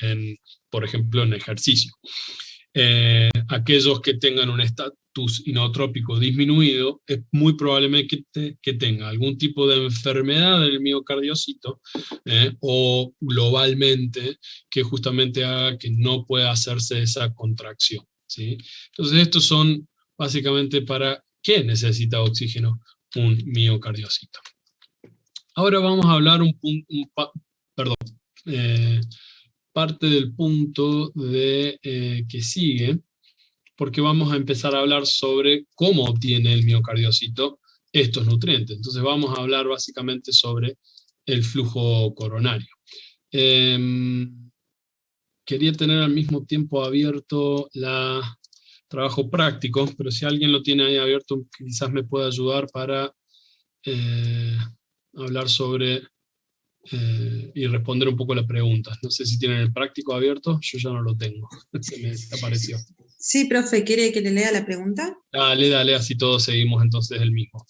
por ejemplo, en ejercicio. Aquellos que tengan un estatus inotrópico disminuido, es muy probable que tenga algún tipo de enfermedad del miocardiocito, o globalmente, que justamente haga que no pueda hacerse esa contracción, ¿sí? Entonces estos son básicamente para qué necesita oxígeno un miocardiocito. Ahora vamos a hablar parte del punto que sigue, porque vamos a empezar a hablar sobre cómo obtiene el miocardiocito estos nutrientes. Entonces vamos a hablar básicamente sobre el flujo coronario. Quería tener al mismo tiempo abierto trabajo práctico, pero si alguien lo tiene ahí abierto, quizás me pueda ayudar para hablar sobre y responder un poco las preguntas. No sé si tienen el práctico abierto, yo ya no lo tengo, se me desapareció. Sí, profe, ¿quiere que le lea la pregunta? Dale, así todos seguimos entonces el mismo.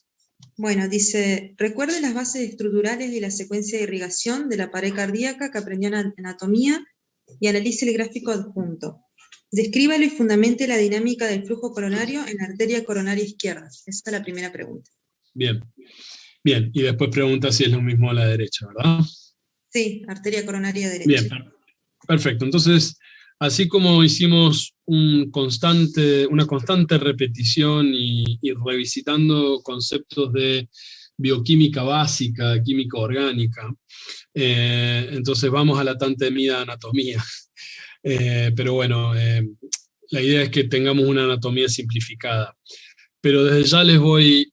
Bueno, dice, recuerde las bases estructurales de la secuencia de irrigación de la pared cardíaca que aprendió en anatomía y analice el gráfico adjunto. Descríbalo y fundamente la dinámica del flujo coronario en la arteria coronaria izquierda. Esa es la primera pregunta. Bien, y después pregunta si es lo mismo a la derecha, ¿verdad? Sí, arteria coronaria derecha. Bien, perfecto. Entonces, así como hicimos una constante repetición y revisitando conceptos de bioquímica básica, química orgánica, entonces vamos a la tan temida anatomía. Pero bueno, la idea es que tengamos una anatomía simplificada. Pero desde ya les voy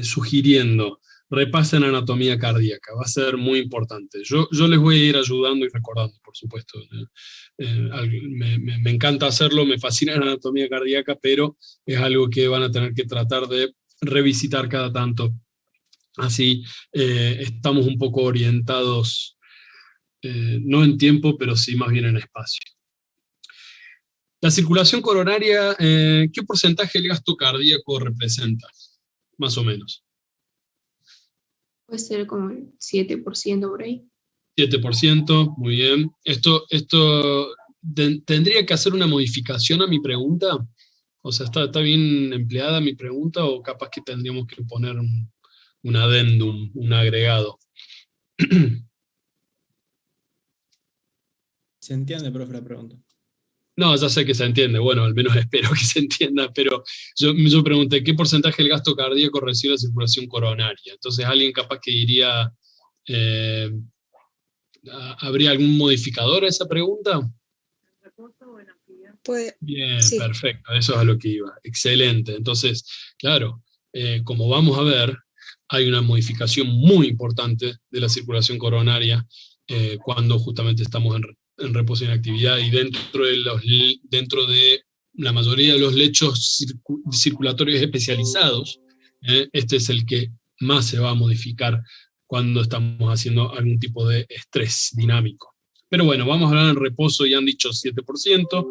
sugiriendo, repasen anatomía cardíaca, va a ser muy importante. Yo les voy a ir ayudando y recordando, por supuesto. Me encanta hacerlo, me fascina la anatomía cardíaca, pero es algo que van a tener que tratar de revisitar cada tanto. Así estamos un poco orientados, no en tiempo, pero sí más bien en espacio. La circulación coronaria, ¿qué porcentaje del gasto cardíaco representa? Más o menos. Puede ser como el 7% por ahí. 7%, muy bien. ¿Tendría que hacer una modificación a mi pregunta? O sea, ¿está bien empleada mi pregunta o capaz que tendríamos que poner un adendum, un agregado? ¿Se entiende, profe, la pregunta? No, ya sé que se entiende, bueno, al menos espero que se entienda, pero yo pregunté, ¿qué porcentaje del gasto cardíaco recibe la circulación coronaria? Entonces alguien capaz que diría, ¿habría algún modificador a esa pregunta? Bien, sí. Perfecto, eso es a lo que iba, excelente. Entonces, claro, como vamos a ver, hay una modificación muy importante de la circulación coronaria cuando justamente estamos en reposo y en actividad, y dentro de la mayoría de los lechos circulatorios especializados, este es el que más se va a modificar cuando estamos haciendo algún tipo de estrés dinámico. Pero bueno, vamos a hablar en reposo, ya han dicho 7%,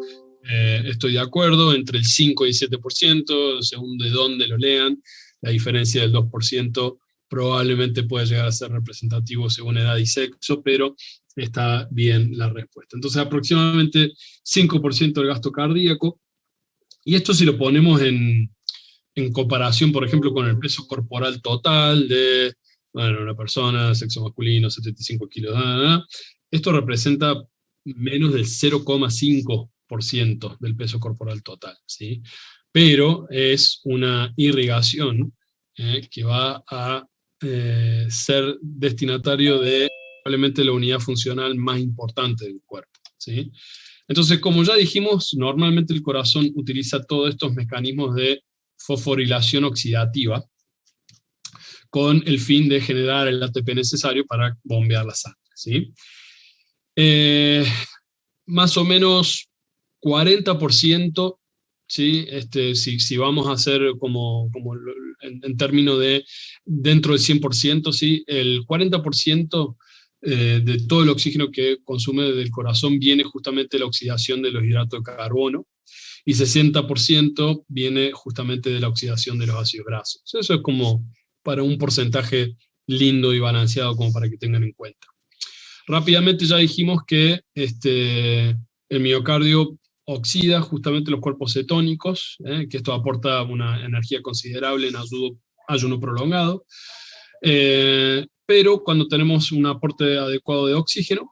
estoy de acuerdo, entre el 5 y 7%, según de dónde lo lean, la diferencia del 2% probablemente puede llegar a ser representativo según edad y sexo, pero está bien la respuesta. Entonces aproximadamente 5% del gasto cardíaco, y esto si lo ponemos en comparación, por ejemplo, con el peso corporal total de una persona, sexo masculino, 75 kilos, esto representa menos del 0,5% del peso corporal total, ¿sí? Pero es una irrigación que va a ser destinatario de probablemente la unidad funcional más importante del cuerpo, ¿sí? Entonces, como ya dijimos, normalmente el corazón utiliza todos estos mecanismos de fosforilación oxidativa con el fin de generar el ATP necesario para bombear la sangre, ¿sí? Más o menos 40%, ¿sí? Si vamos a hacer como en términos de dentro del 100%, ¿sí? El 40% de todo el oxígeno que consume del corazón viene justamente de la oxidación de los hidratos de carbono, y 60% viene justamente de la oxidación de los ácidos grasos. Eso es como para un porcentaje lindo y balanceado, como para que tengan en cuenta. Rápidamente ya dijimos que el miocardio oxida justamente los cuerpos cetónicos, que esto aporta una energía considerable en ayuno prolongado, pero cuando tenemos un aporte adecuado de oxígeno,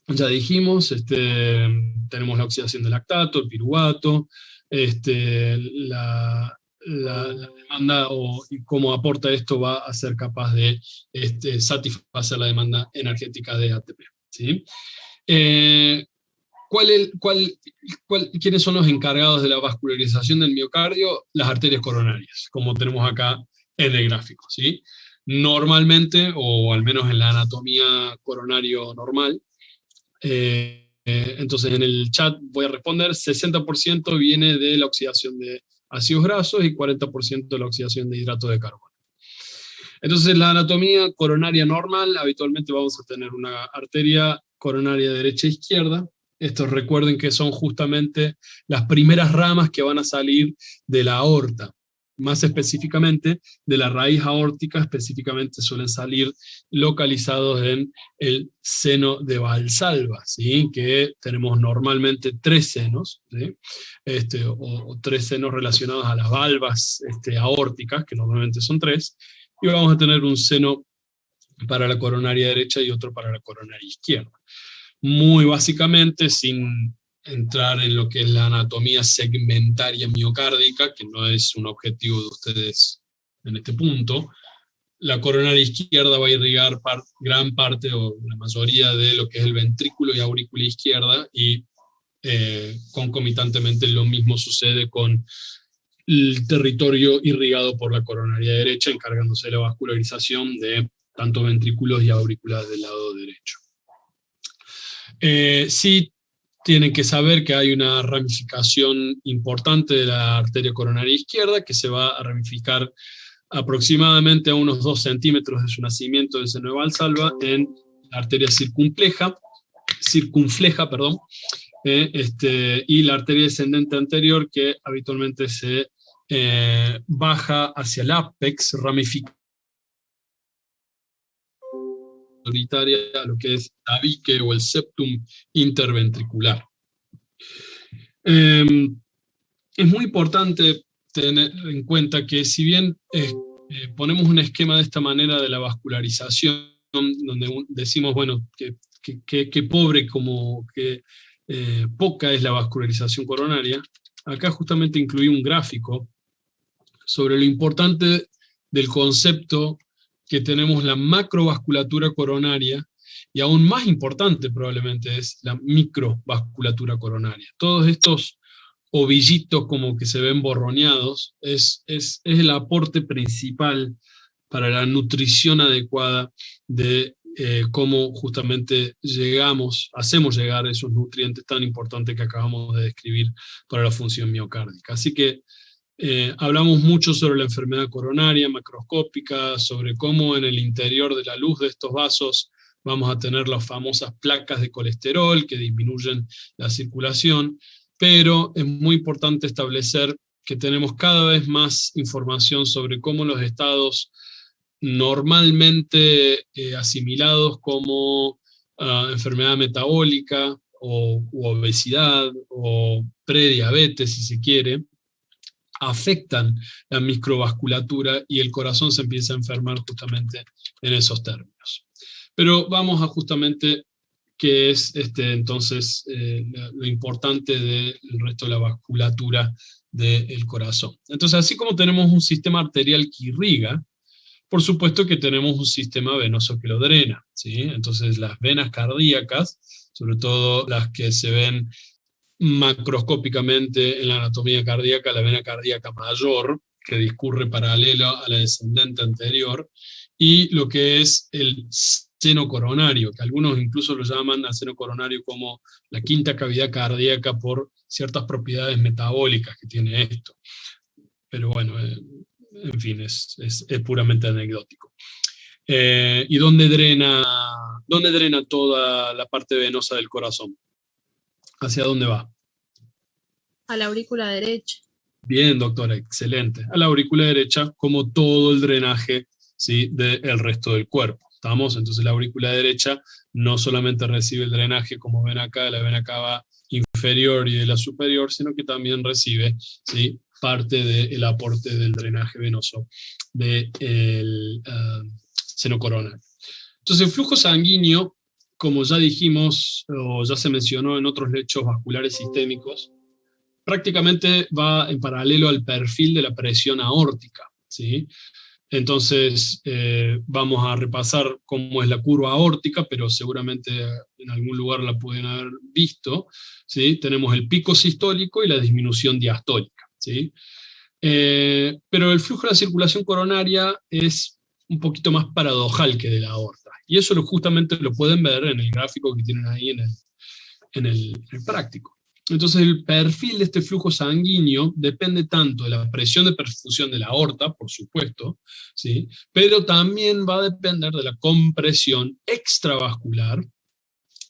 ya dijimos, tenemos la oxidación del lactato, el piruvato, la demanda y cómo aporta esto va a ser capaz de satisfacer la demanda energética de ATP, ¿sí? ¿Quiénes son los encargados de la vascularización del miocardio? Las arterias coronarias, como tenemos acá en el gráfico, ¿sí? Normalmente, o al menos en la anatomía coronario normal, entonces en el chat voy a responder, 60% viene de la oxidación de ácidos grasos y 40% de la oxidación de hidratos de carbono. Entonces en la anatomía coronaria normal, habitualmente vamos a tener una arteria coronaria derecha e izquierda. Estos recuerden que son justamente las primeras ramas que van a salir de la aorta. Más específicamente, de la raíz aórtica, específicamente suelen salir localizados en el seno de Valsalva, ¿sí? Que tenemos normalmente 3 senos, ¿sí? O 3 senos relacionados a las valvas aórticas, que normalmente son 3, y vamos a tener un seno para la coronaria derecha y otro para la coronaria izquierda. Muy básicamente, sin entrar en lo que es la anatomía segmentaria miocárdica, que no es un objetivo de ustedes en este punto, la coronaria izquierda va a irrigar gran parte o la mayoría de lo que es el ventrículo y aurícula izquierda, y concomitantemente lo mismo sucede con el territorio irrigado por la coronaria derecha, encargándose de la vascularización de tanto ventrículos y aurículas del lado derecho. Sí, tienen que saber que hay una ramificación importante de la arteria coronaria izquierda, que se va a ramificar aproximadamente a unos 2 centímetros de su nacimiento del seno de Valsalva en la arteria circunfleja, y la arteria descendente anterior, que habitualmente se baja hacia el ápex, ramifica a lo que es tabique o el septum interventricular. Es muy importante tener en cuenta que si bien ponemos un esquema de esta manera de la vascularización, donde decimos, bueno, que pobre, como que poca es la vascularización coronaria, acá justamente incluí un gráfico sobre lo importante del concepto que tenemos la macrovasculatura coronaria, y aún más importante probablemente es la microvasculatura coronaria. Todos estos ovillitos como que se ven borroneados es el aporte principal para la nutrición adecuada de cómo justamente hacemos llegar esos nutrientes tan importantes que acabamos de describir para la función miocárdica. Así que hablamos mucho sobre la enfermedad coronaria macroscópica, sobre cómo en el interior de la luz de estos vasos vamos a tener las famosas placas de colesterol que disminuyen la circulación, pero es muy importante establecer que tenemos cada vez más información sobre cómo los estados normalmente asimilados como enfermedad metabólica u obesidad o prediabetes, si se quiere, afectan la microvasculatura y el corazón se empieza a enfermar justamente en esos términos. Pero vamos a justamente qué es entonces lo importante del resto de la vasculatura del corazón. Entonces, así como tenemos un sistema arterial que irriga, por supuesto que tenemos un sistema venoso que lo drena, ¿sí? Entonces las venas cardíacas, sobre todo las que se ven macroscópicamente en la anatomía cardíaca, la vena cardíaca mayor, que discurre paralelo a la descendente anterior, y lo que es el seno coronario, que algunos incluso lo llaman al seno coronario como la quinta cavidad cardíaca por ciertas propiedades metabólicas que tiene esto. Pero bueno, en fin, es puramente anecdótico. ¿Y dónde drena toda la parte venosa del corazón? ¿Hacia dónde va? A la aurícula derecha. Bien, doctora, excelente. A la aurícula derecha, como todo el drenaje, ¿sí?, del resto del cuerpo. ¿Estamos? Entonces la aurícula derecha no solamente recibe el drenaje, como ven acá, de la vena cava inferior y de la superior, sino que también recibe, ¿sí?, parte del aporte del drenaje venoso del seno coronario. Entonces el flujo sanguíneo, como ya dijimos, o ya se mencionó en otros lechos vasculares sistémicos, prácticamente va en paralelo al perfil de la presión aórtica, ¿sí? Entonces vamos a repasar cómo es la curva aórtica, pero seguramente en algún lugar la pueden haber visto, ¿sí? Tenemos el pico sistólico y la disminución diastólica, ¿sí? Pero el flujo de la circulación coronaria es un poquito más paradojal que de la aorta, y eso justamente lo pueden ver en el gráfico que tienen ahí en el práctico. Entonces el perfil de este flujo sanguíneo depende tanto de la presión de perfusión de la aorta, por supuesto, ¿sí?, pero también va a depender de la compresión extravascular,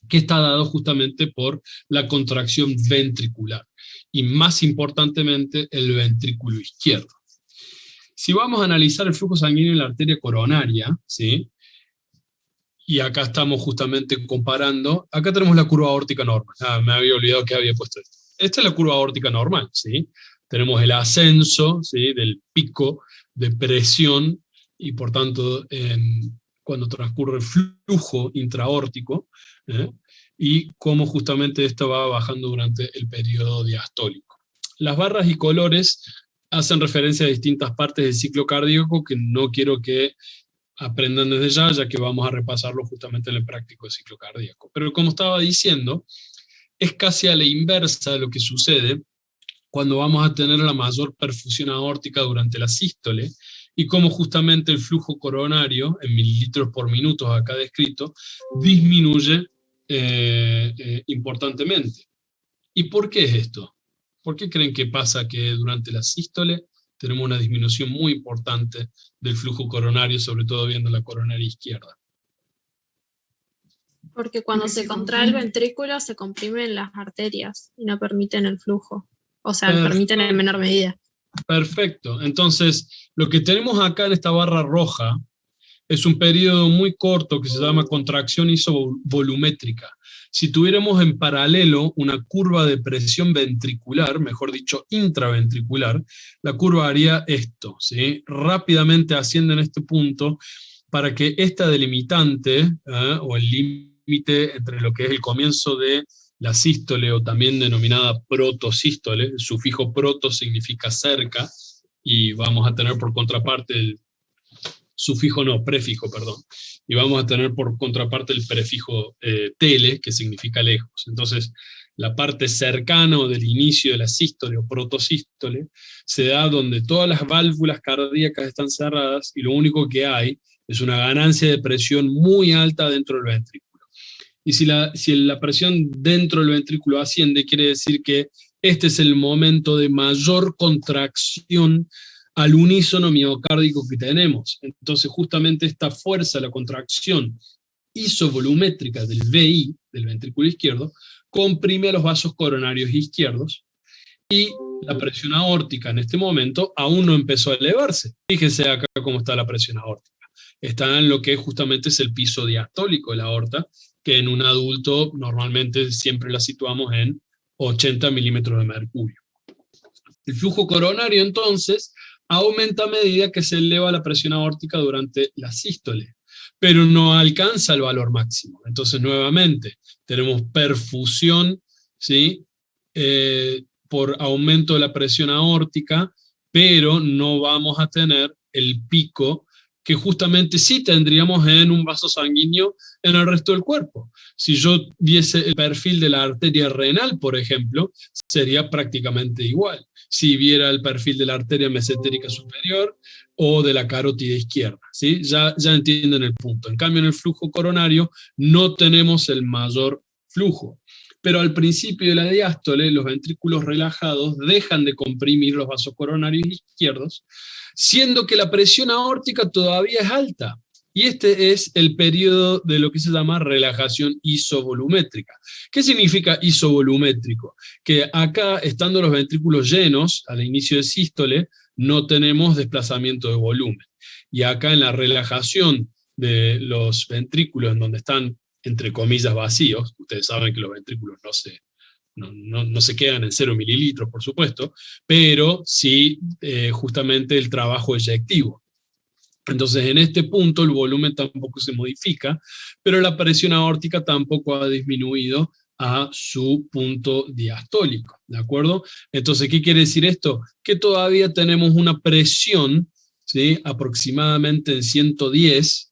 que está dado justamente por la contracción ventricular, y más importantemente el ventrículo izquierdo. Si vamos a analizar el flujo sanguíneo en la arteria coronaria, ¿sí?, y acá estamos justamente comparando, acá tenemos la curva aórtica normal. Me había olvidado que había puesto esto. Esta es la curva aórtica normal, ¿sí? Tenemos el ascenso, ¿sí?, del pico de presión, y por tanto, cuando transcurre el flujo intraaórtico, y cómo justamente esto va bajando durante el periodo diastólico. Las barras y colores hacen referencia a distintas partes del ciclo cardíaco que no quiero que aprendan desde ya que vamos a repasarlo justamente en el práctico de ciclo cardíaco. Pero como estaba diciendo, es casi a la inversa de lo que sucede cuando vamos a tener la mayor perfusión aórtica durante la sístole, y cómo justamente el flujo coronario, en mililitros por minuto acá descrito, disminuye importantemente. ¿Y por qué es esto? ¿Por qué creen que pasa que durante la sístole tenemos una disminución muy importante del flujo coronario, sobre todo viendo la coronaria izquierda? Porque cuando se contrae el ventrículo se comprimen las arterias y no permiten el flujo. O sea, permiten en menor medida. Perfecto. Entonces, lo que tenemos acá en esta barra roja es un periodo muy corto que se llama contracción isovolumétrica. Si tuviéramos en paralelo una curva de presión ventricular, mejor dicho intraventricular, la curva haría esto, ¿sí? Rápidamente asciende en este punto para que esta delimitante, o el límite entre lo que es el comienzo de la sístole, o también denominada protosístole, el sufijo proto significa cerca, y vamos a tener por contraparte el prefijo, perdón. Y vamos a tener por contraparte el prefijo tele, que significa lejos. Entonces, la parte cercana o del inicio de la sístole o protosístole se da donde todas las válvulas cardíacas están cerradas y lo único que hay Es una ganancia de presión muy alta dentro del ventrículo. Y si la presión dentro del ventrículo asciende, quiere decir que este es el momento de mayor contracción al unísono miocárdico que tenemos. Entonces, justamente esta fuerza, la contracción isovolumétrica del VI, del ventrículo izquierdo, comprime a los vasos coronarios izquierdos, y la presión aórtica en este momento aún no empezó a elevarse. Fíjense acá cómo está la presión aórtica. Está en lo que justamente es el piso diastólico de la aorta, que en un adulto normalmente siempre la situamos en 80 milímetros de mercurio. El flujo coronario entonces aumenta a medida que se eleva la presión aórtica durante la sístole, pero no alcanza el valor máximo. Entonces nuevamente tenemos perfusión, ¿sí? Por aumento de la presión aórtica, pero no vamos a tener el pico que justamente sí tendríamos en un vaso sanguíneo en el resto del cuerpo. Si yo viese el perfil de la arteria renal, por ejemplo, sería prácticamente igual. Si viera el perfil de la arteria mesentérica superior o de la carótida izquierda, ¿sí? Ya entienden el punto. En cambio, en el flujo coronario no tenemos el mayor flujo. Pero al principio de la diástole, los ventrículos relajados dejan de comprimir los vasos coronarios izquierdos, siendo que la presión aórtica todavía es alta. Y este es el periodo de lo que se llama relajación isovolumétrica. ¿Qué significa isovolumétrico? Que acá, estando los ventrículos llenos, al inicio de sístole, no tenemos desplazamiento de volumen. Y acá en la relajación de los ventrículos, en donde están entre comillas vacíos, ustedes saben que los ventrículos no se quedan en 0 mililitros, por supuesto, pero sí justamente el trabajo eyectivo. Entonces en este punto el volumen tampoco se modifica, pero la presión aórtica tampoco ha disminuido a su punto diastólico, ¿de acuerdo? Entonces, ¿qué quiere decir esto? Que todavía tenemos una presión, ¿sí? Aproximadamente en 110,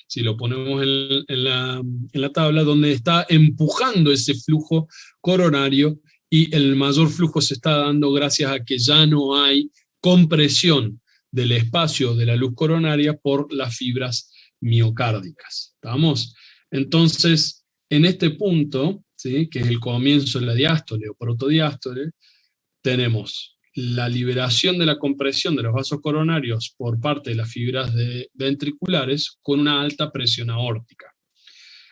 si lo ponemos en la tabla, donde está empujando ese flujo coronario, y el mayor flujo se está dando gracias a que ya no hay compresión del espacio de la luz coronaria por las fibras miocárdicas. ¿Estamos? Entonces, en este punto, ¿sí? Que es el comienzo de la diástole o protodiástole, tenemos la liberación de la compresión de los vasos coronarios por parte de las fibras ventriculares con una alta presión aórtica.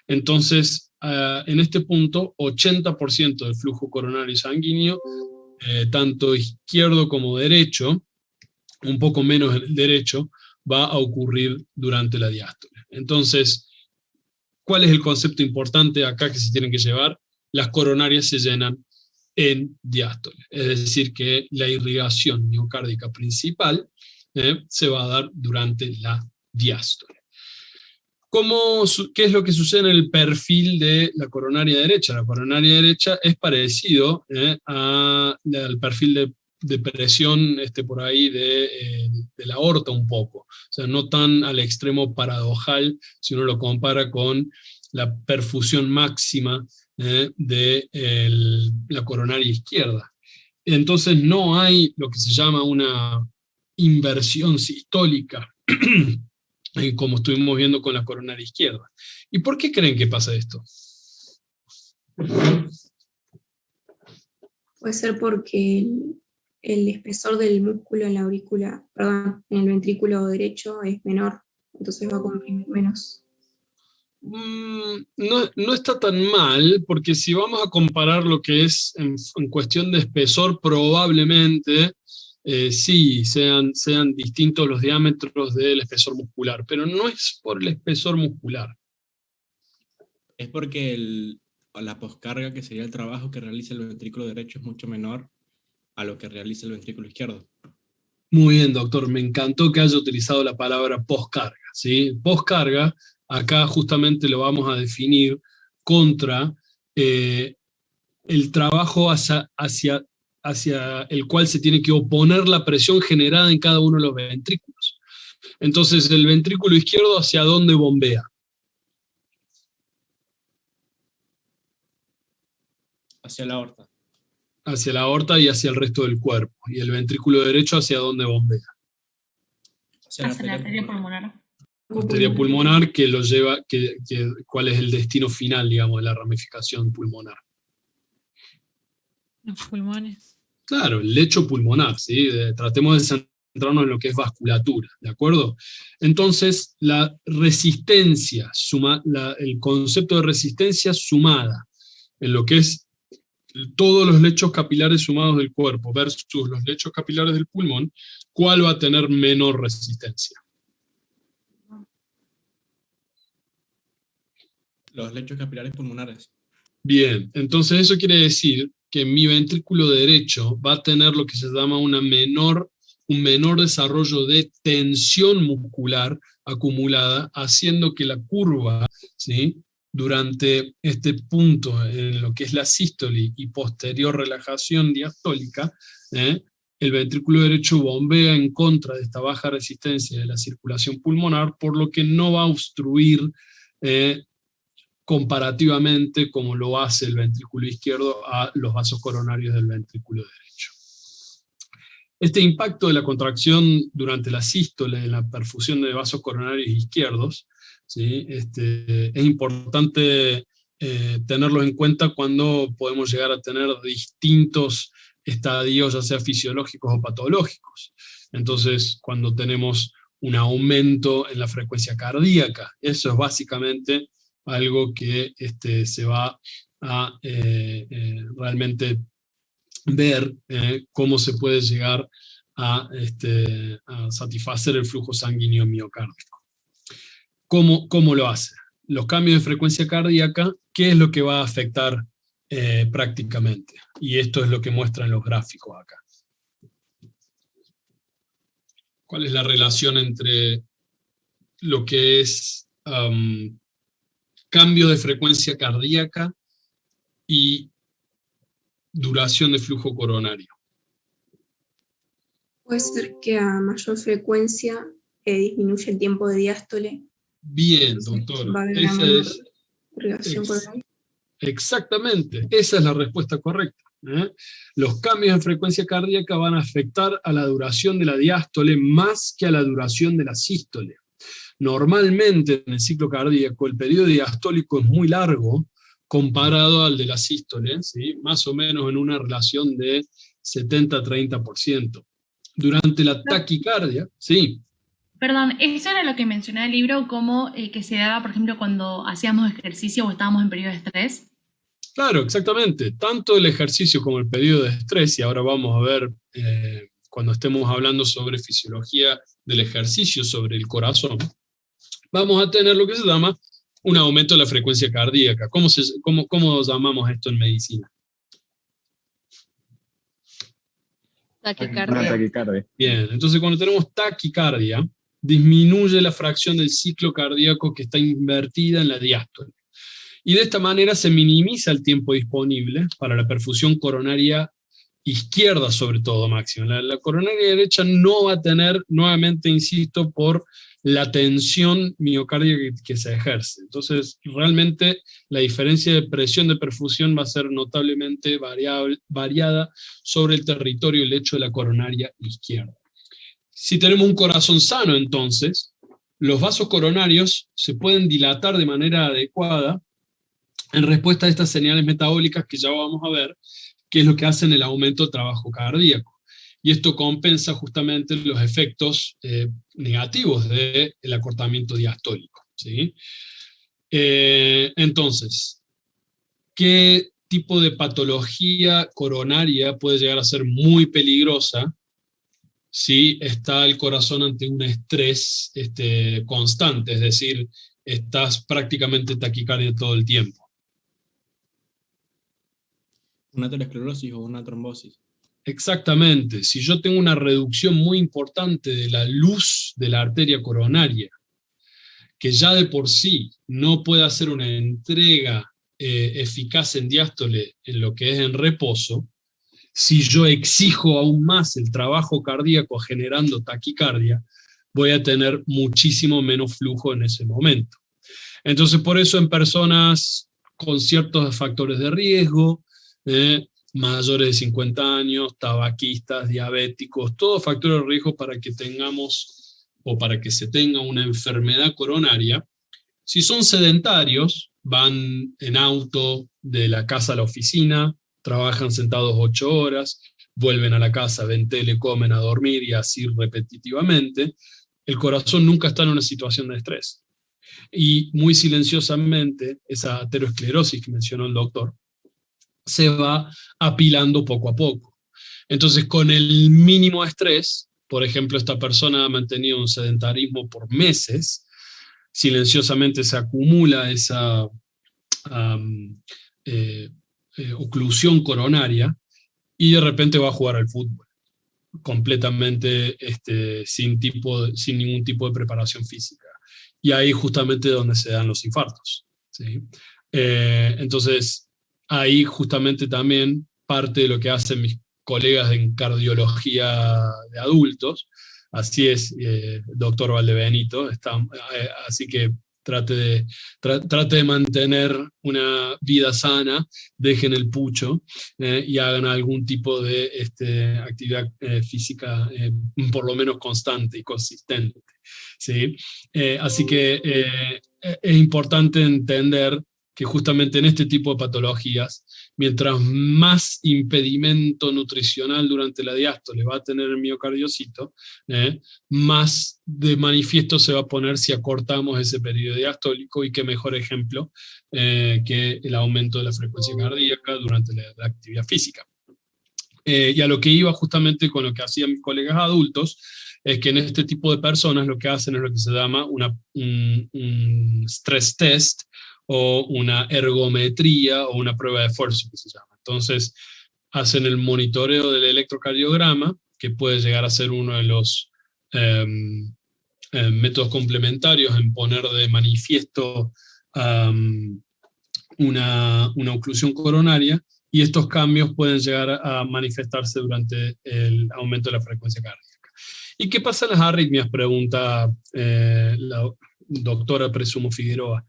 Entonces, en este punto, 80% del flujo coronario sanguíneo, tanto izquierdo como derecho, un poco menos el derecho, va a ocurrir durante la diástole. Entonces, ¿cuál es el concepto importante acá que se tienen que llevar? Las coronarias se llenan en diástole, es decir, que la irrigación miocárdica principal se va a dar durante la diástole. ¿Qué es lo que sucede en el perfil de la coronaria derecha? La coronaria derecha es parecido al perfil de presión por ahí de la aorta un poco, o sea, no tan al extremo paradojal si uno lo compara con la perfusión máxima de la coronaria izquierda. Entonces no hay lo que se llama una inversión sistólica, como estuvimos viendo con la coronaria izquierda. ¿Y por qué creen que pasa esto? Puede ser porque el espesor del músculo en la aurícula, perdón, en el ventrículo derecho es menor, entonces va a comprimir menos. No está tan mal, porque si vamos a comparar lo que es en cuestión de espesor, probablemente sí sean distintos los diámetros del espesor muscular, pero no es por el espesor muscular. Es porque la poscarga, que sería el trabajo que realiza el ventrículo derecho, es mucho menor a lo que realiza el ventrículo izquierdo. Muy bien, doctor, me encantó que haya utilizado la palabra poscarga, ¿sí? Poscarga, acá justamente lo vamos a definir contra el trabajo hacia el cual se tiene que oponer la presión generada en cada uno de los ventrículos. Entonces, el ventrículo izquierdo, ¿hacia dónde bombea? Hacia la aorta. Hacia la aorta y hacia el resto del cuerpo. ¿Y el ventrículo derecho hacia dónde bombea? Hacia la arteria pulmonar. arteria pulmonar que lo lleva, cuál es el destino final, digamos, de la ramificación pulmonar. Los pulmones. Claro, el lecho pulmonar, ¿sí? Tratemos de centrarnos en lo que es vasculatura, ¿de acuerdo? Entonces, la resistencia, el concepto de resistencia sumada en lo que es todos los lechos capilares sumados del cuerpo versus los lechos capilares del pulmón, ¿cuál va a tener menor resistencia? Los lechos capilares pulmonares. Bien, entonces eso quiere decir que mi ventrículo derecho va a tener lo que se llama un menor desarrollo de tensión muscular acumulada, haciendo que la curva, ¿sí?, durante este punto en lo que es la sístole y posterior relajación diastólica, el ventrículo derecho bombea en contra de esta baja resistencia de la circulación pulmonar, por lo que no va a obstruir comparativamente como lo hace el ventrículo izquierdo a los vasos coronarios del ventrículo derecho. Este impacto de la contracción durante la sístole en la perfusión de vasos coronarios izquierdos, ¿sí?, es importante tenerlos en cuenta cuando podemos llegar a tener distintos estadios, ya sea fisiológicos o patológicos. Entonces, cuando tenemos un aumento en la frecuencia cardíaca, eso es básicamente algo que se va a realmente ver cómo se puede llegar a satisfacer el flujo sanguíneo miocárdico. ¿Cómo lo hace? Los cambios de frecuencia cardíaca, ¿qué es lo que va a afectar prácticamente? Y esto es lo que muestran los gráficos acá. ¿Cuál es la relación entre lo que es cambio de frecuencia cardíaca y duración de flujo coronario? Puede ser que a mayor frecuencia disminuye el tiempo de diástole. Bien, doctor. Va a haber Esa una menor es irrigación coronaria. exactamente, esa es la respuesta correcta. Los cambios de frecuencia cardíaca van a afectar a la duración de la diástole más que a la duración de la sístole. Normalmente en el ciclo cardíaco el periodo diastólico es muy largo comparado al de la sístole, ¿sí?, más o menos en una relación de 70-30%. Durante la taquicardia, sí. Perdón, eso era lo que mencionaba el libro, como que se daba, por ejemplo, cuando hacíamos ejercicio o estábamos en periodo de estrés. Claro, exactamente. Tanto el ejercicio como el periodo de estrés, y ahora vamos a ver cuando estemos hablando sobre fisiología del ejercicio, sobre el corazón, vamos a tener lo que se llama un aumento de la frecuencia cardíaca. ¿Cómo llamamos esto en medicina? Taquicardia. Bien, entonces cuando tenemos taquicardia, disminuye la fracción del ciclo cardíaco que está invertida en la diástole. Y de esta manera se minimiza el tiempo disponible para la perfusión coronaria izquierda, sobre todo, máximo. La coronaria derecha no va a tener, nuevamente insisto, por la tensión miocárdica que se ejerce. Entonces, realmente la diferencia de presión de perfusión va a ser notablemente variada sobre el territorio del lecho de la coronaria izquierda. Si tenemos un corazón sano, entonces, los vasos coronarios se pueden dilatar de manera adecuada en respuesta a estas señales metabólicas que ya vamos a ver, que es lo que hacen el aumento del trabajo cardíaco. Y esto compensa justamente los efectos negativos del acortamiento diastólico, ¿sí? Entonces, ¿qué tipo de patología coronaria puede llegar a ser muy peligrosa si está el corazón ante un estrés constante? Es decir, estás prácticamente taquicardia todo el tiempo. ¿Una aterosclerosis o una trombosis? Exactamente. Si yo tengo una reducción muy importante de la luz de la arteria coronaria, que ya de por sí no puede hacer una entrega eficaz en diástole en lo que es en reposo, si yo exijo aún más el trabajo cardíaco generando taquicardia, voy a tener muchísimo menos flujo en ese momento. Entonces, por eso en personas con ciertos factores de riesgo, mayores de 50 años, tabaquistas, diabéticos, todos factores de riesgo para que tengamos o para que se tenga una enfermedad coronaria, si son sedentarios, van en auto de la casa a la oficina, trabajan sentados 8 horas, vuelven a la casa, ven tele, comen a dormir y así repetitivamente, el corazón nunca está en una situación de estrés. Y muy silenciosamente, esa aterosclerosis que mencionó el doctor, se va apilando poco a poco. Entonces, con el mínimo estrés, por ejemplo, esta persona ha mantenido un sedentarismo por meses, silenciosamente se acumula esa oclusión coronaria y de repente va a jugar al fútbol, completamente sin ningún tipo de preparación física. Y ahí justamente es donde se dan los infartos, ¿sí? Entonces, ahí justamente también parte de lo que hacen mis colegas en cardiología de adultos, así es, doctor Valdebenito, así que trate de mantener una vida sana, dejen el pucho y hagan algún tipo de actividad física por lo menos constante y consistente, ¿sí? Así que es importante entender que justamente en este tipo de patologías, mientras más impedimento nutricional durante la diástole va a tener el miocardiocito, más de manifiesto se va a poner si acortamos ese periodo diastólico, y qué mejor ejemplo que el aumento de la frecuencia cardíaca durante la actividad física. Y a lo que iba justamente con lo que hacían mis colegas adultos, es que en este tipo de personas lo que hacen es lo que se llama un stress test, o una ergometría, o una prueba de esfuerzo que se llama. Entonces, hacen el monitoreo del electrocardiograma, que puede llegar a ser uno de los métodos complementarios en poner de manifiesto una oclusión coronaria, y estos cambios pueden llegar a manifestarse durante el aumento de la frecuencia cardíaca. ¿Y qué pasa en las arritmias?, pregunta la doctora, presumo, Figueroa.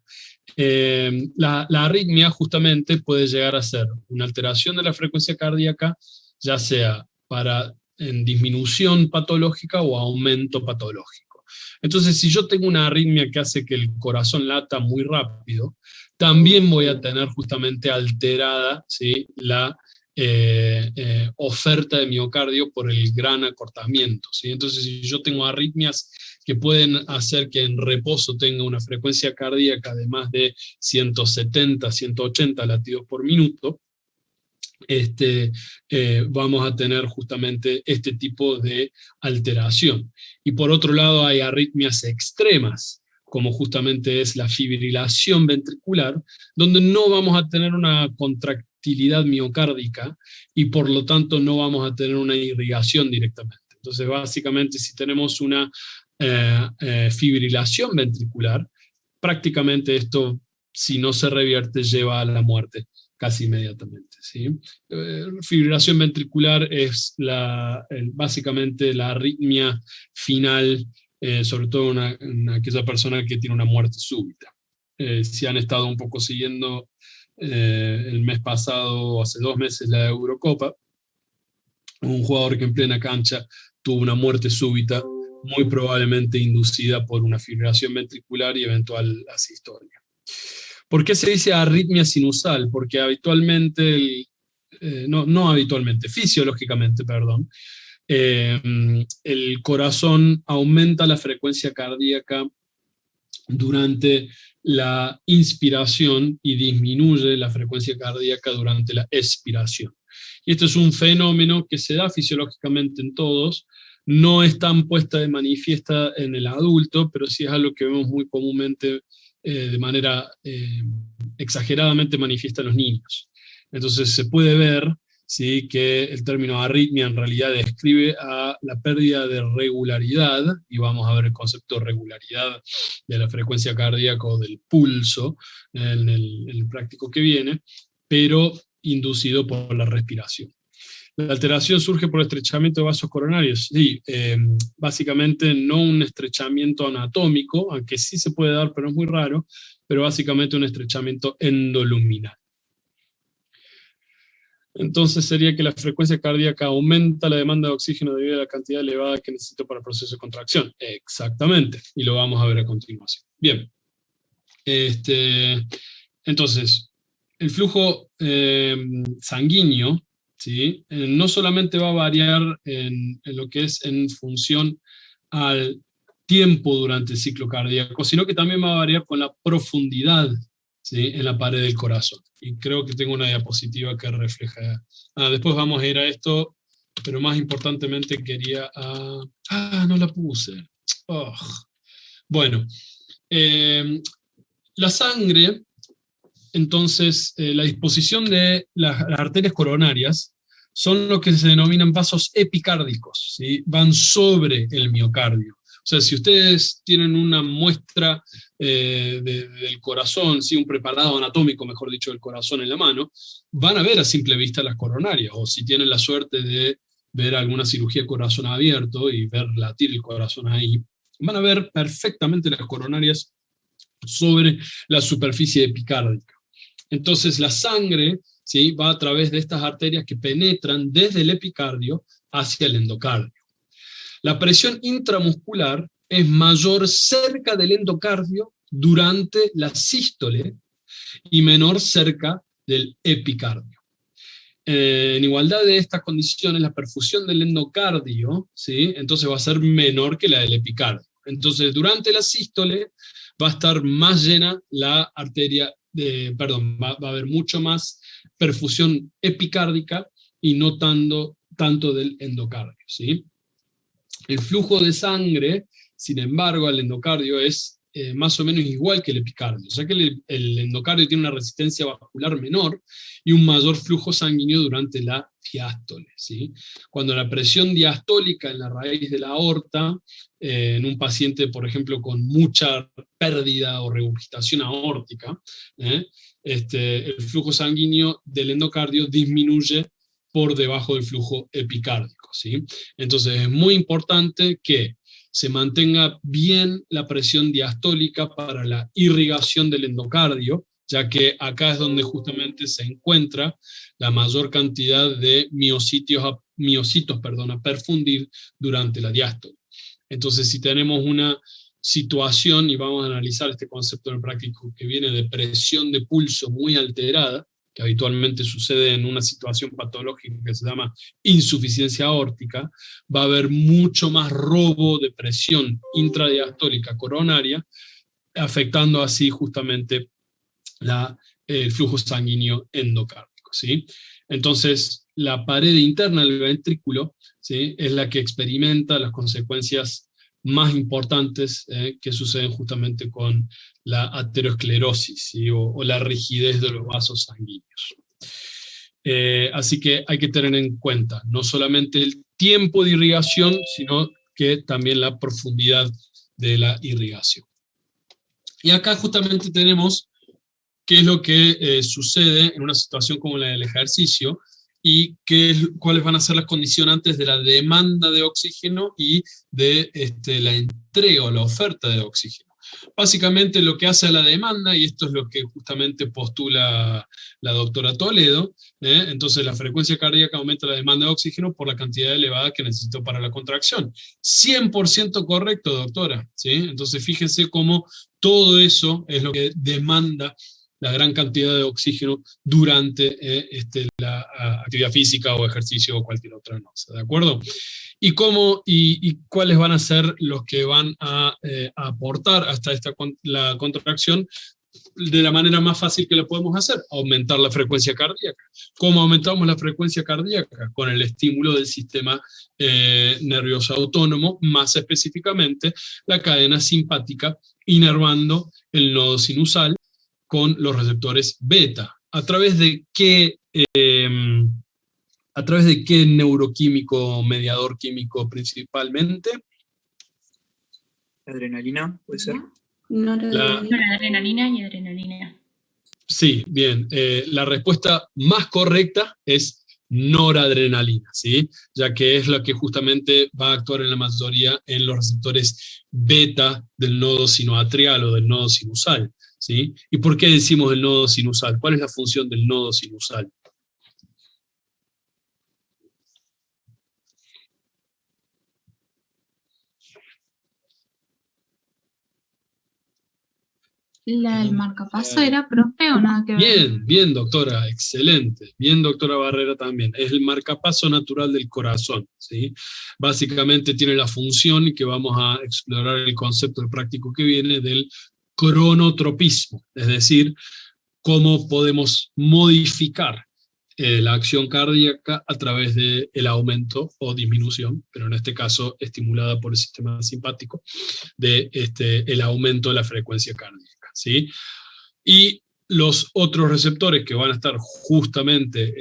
La arritmia justamente puede llegar a ser una alteración de la frecuencia cardíaca, ya sea en disminución patológica o aumento patológico. Entonces, si yo tengo una arritmia que hace que el corazón lata muy rápido, también voy a tener justamente alterada, ¿sí?, la oferta de miocardio por el gran acortamiento, ¿sí? Entonces, si yo tengo arritmias que pueden hacer que en reposo tenga una frecuencia cardíaca de más de 170, 180 latidos por minuto, vamos a tener justamente este tipo de alteración. Y por otro lado, hay arritmias extremas, como justamente es la fibrilación ventricular, donde no vamos a tener una contractilidad miocárdica y por lo tanto no vamos a tener una irrigación directamente. Entonces, básicamente, si tenemos una fibrilación ventricular, prácticamente esto, si no se revierte, lleva a la muerte casi inmediatamente, ¿sí? Fibrilación ventricular es básicamente la arritmia final, sobre todo en aquella persona que tiene una muerte súbita. Si han estado un poco siguiendo el mes pasado, hace 2 meses, la Eurocopa, un jugador que en plena cancha tuvo una muerte súbita, muy probablemente inducida por una fibrilación ventricular y eventual asistolia. ¿Por qué se dice arritmia sinusal? Porque habitualmente, fisiológicamente, perdón, el corazón aumenta la frecuencia cardíaca durante la inspiración y disminuye la frecuencia cardíaca durante la expiración. Y esto es un fenómeno que se da fisiológicamente en todos, no es tan puesta de manifiesta en el adulto, pero sí es algo que vemos muy comúnmente de manera exageradamente manifiesta en los niños. Entonces se puede ver, ¿sí?, que el término arritmia en realidad describe a la pérdida de regularidad, y vamos a ver el concepto de regularidad de la frecuencia cardíaca o del pulso en el práctico que viene, pero inducido por la respiración. La alteración surge por estrechamiento de vasos coronarios. Sí, básicamente no un estrechamiento anatómico, aunque sí se puede dar, pero es muy raro, pero básicamente un estrechamiento endoluminal. Entonces sería que la frecuencia cardíaca aumenta la demanda de oxígeno debido a la cantidad elevada que necesito para el proceso de contracción. Exactamente, y lo vamos a ver a continuación. Bien. Entonces, el flujo sanguíneo, ¿sí? No solamente va a variar en lo que es en función al tiempo durante el ciclo cardíaco, sino que también va a variar con la profundidad, ¿sí? En la pared del corazón. Y creo que tengo una diapositiva que refleja. Después vamos a ir a esto, pero más importantemente quería... no la puse. Oh. Bueno, la sangre, entonces, la disposición de las arterias coronarias son lo que se denominan vasos epicárdicos, ¿sí? Van sobre el miocardio. O sea, si ustedes tienen una muestra del corazón, ¿sí? Un preparado anatómico, mejor dicho, del corazón en la mano, van a ver a simple vista las coronarias, o si tienen la suerte de ver alguna cirugía de corazón abierto y ver latir el corazón ahí, van a ver perfectamente las coronarias sobre la superficie epicárdica. Entonces la sangre, ¿sí? Va a través de estas arterias que penetran desde el epicardio hacia el endocardio. La presión intramuscular es mayor cerca del endocardio durante la sístole y menor cerca del epicardio. En igualdad de estas condiciones, la perfusión del endocardio, ¿sí? Entonces va a ser menor que la del epicardio. Entonces, durante la sístole va a estar más llena la arteria, va a haber mucho más perfusión epicárdica y no tanto del endocardio, ¿sí? El flujo de sangre, sin embargo, al endocardio es más o menos igual que el epicardio, o sea que el endocardio tiene una resistencia vascular menor y un mayor flujo sanguíneo durante la diástole, ¿sí? Cuando la presión diastólica en la raíz de la aorta, en un paciente, por ejemplo, con mucha pérdida o regurgitación aórtica, el flujo sanguíneo del endocardio disminuye por debajo del flujo epicárdico, ¿sí? Entonces es muy importante que se mantenga bien la presión diastólica para la irrigación del endocardio, ya que acá es donde justamente se encuentra la mayor cantidad de miocitos a perfundir durante la diástole. Entonces, si tenemos una situación, y vamos a analizar este concepto en el práctico, que viene de presión de pulso muy alterada, que habitualmente sucede en una situación patológica que se llama insuficiencia aórtica, va a haber mucho más robo de presión intradiastólica coronaria, afectando así justamente el flujo sanguíneo endocárdico, ¿sí? Entonces, la pared interna del ventrículo, ¿sí? Es la que experimenta las consecuencias más importantes que suceden justamente con la aterosclerosis, ¿sí? o la rigidez de los vasos sanguíneos. Así que hay que tener en cuenta no solamente el tiempo de irrigación, sino que también la profundidad de la irrigación. Y acá justamente tenemos qué es lo que sucede en una situación como la del ejercicio, y cuáles van a ser las condicionantes de la demanda de oxígeno y de la entrega o la oferta de oxígeno. Básicamente lo que hace a la demanda, y esto es lo que justamente postula la doctora Toledo, entonces la frecuencia cardíaca aumenta la demanda de oxígeno por la cantidad elevada que necesito para la contracción. 100% correcto, doctora, ¿sí? Entonces fíjense cómo todo eso es lo que demanda la gran cantidad de oxígeno durante la actividad física o ejercicio o cualquier otra cosa, ¿de acuerdo? Y cuáles van a ser los que van a aportar hasta la contracción de la manera más fácil que lo podemos hacer: aumentar la frecuencia cardíaca. ¿Cómo aumentamos la frecuencia cardíaca? Con el estímulo del sistema nervioso autónomo, más específicamente la cadena simpática, inervando el nodo sinusal con los receptores beta. ¿A través de qué neuroquímico, mediador químico principalmente? ¿Adrenalina puede ser? Noradrenalina y adrenalina. Sí, bien. La respuesta más correcta es noradrenalina, ¿sí? Ya que es la que justamente va a actuar en la mayoría en los receptores beta del nodo sinoatrial o del nodo sinusal, ¿sí? ¿Y por qué decimos el nodo sinusal? ¿Cuál es la función del nodo sinusal? ¿La del marcapaso era, profe, o nada que ver? Bien, bien, doctora, excelente. Bien, doctora Barrera, también. Es el marcapaso natural del corazón, ¿sí? Básicamente tiene la función, y que vamos a explorar el concepto práctico que viene, del cronotropismo, es decir, cómo podemos modificar la acción cardíaca a través del aumento o disminución, pero en este caso estimulada por el sistema simpático, de el aumento de la frecuencia cardíaca, ¿sí? Y los otros receptores que van a estar justamente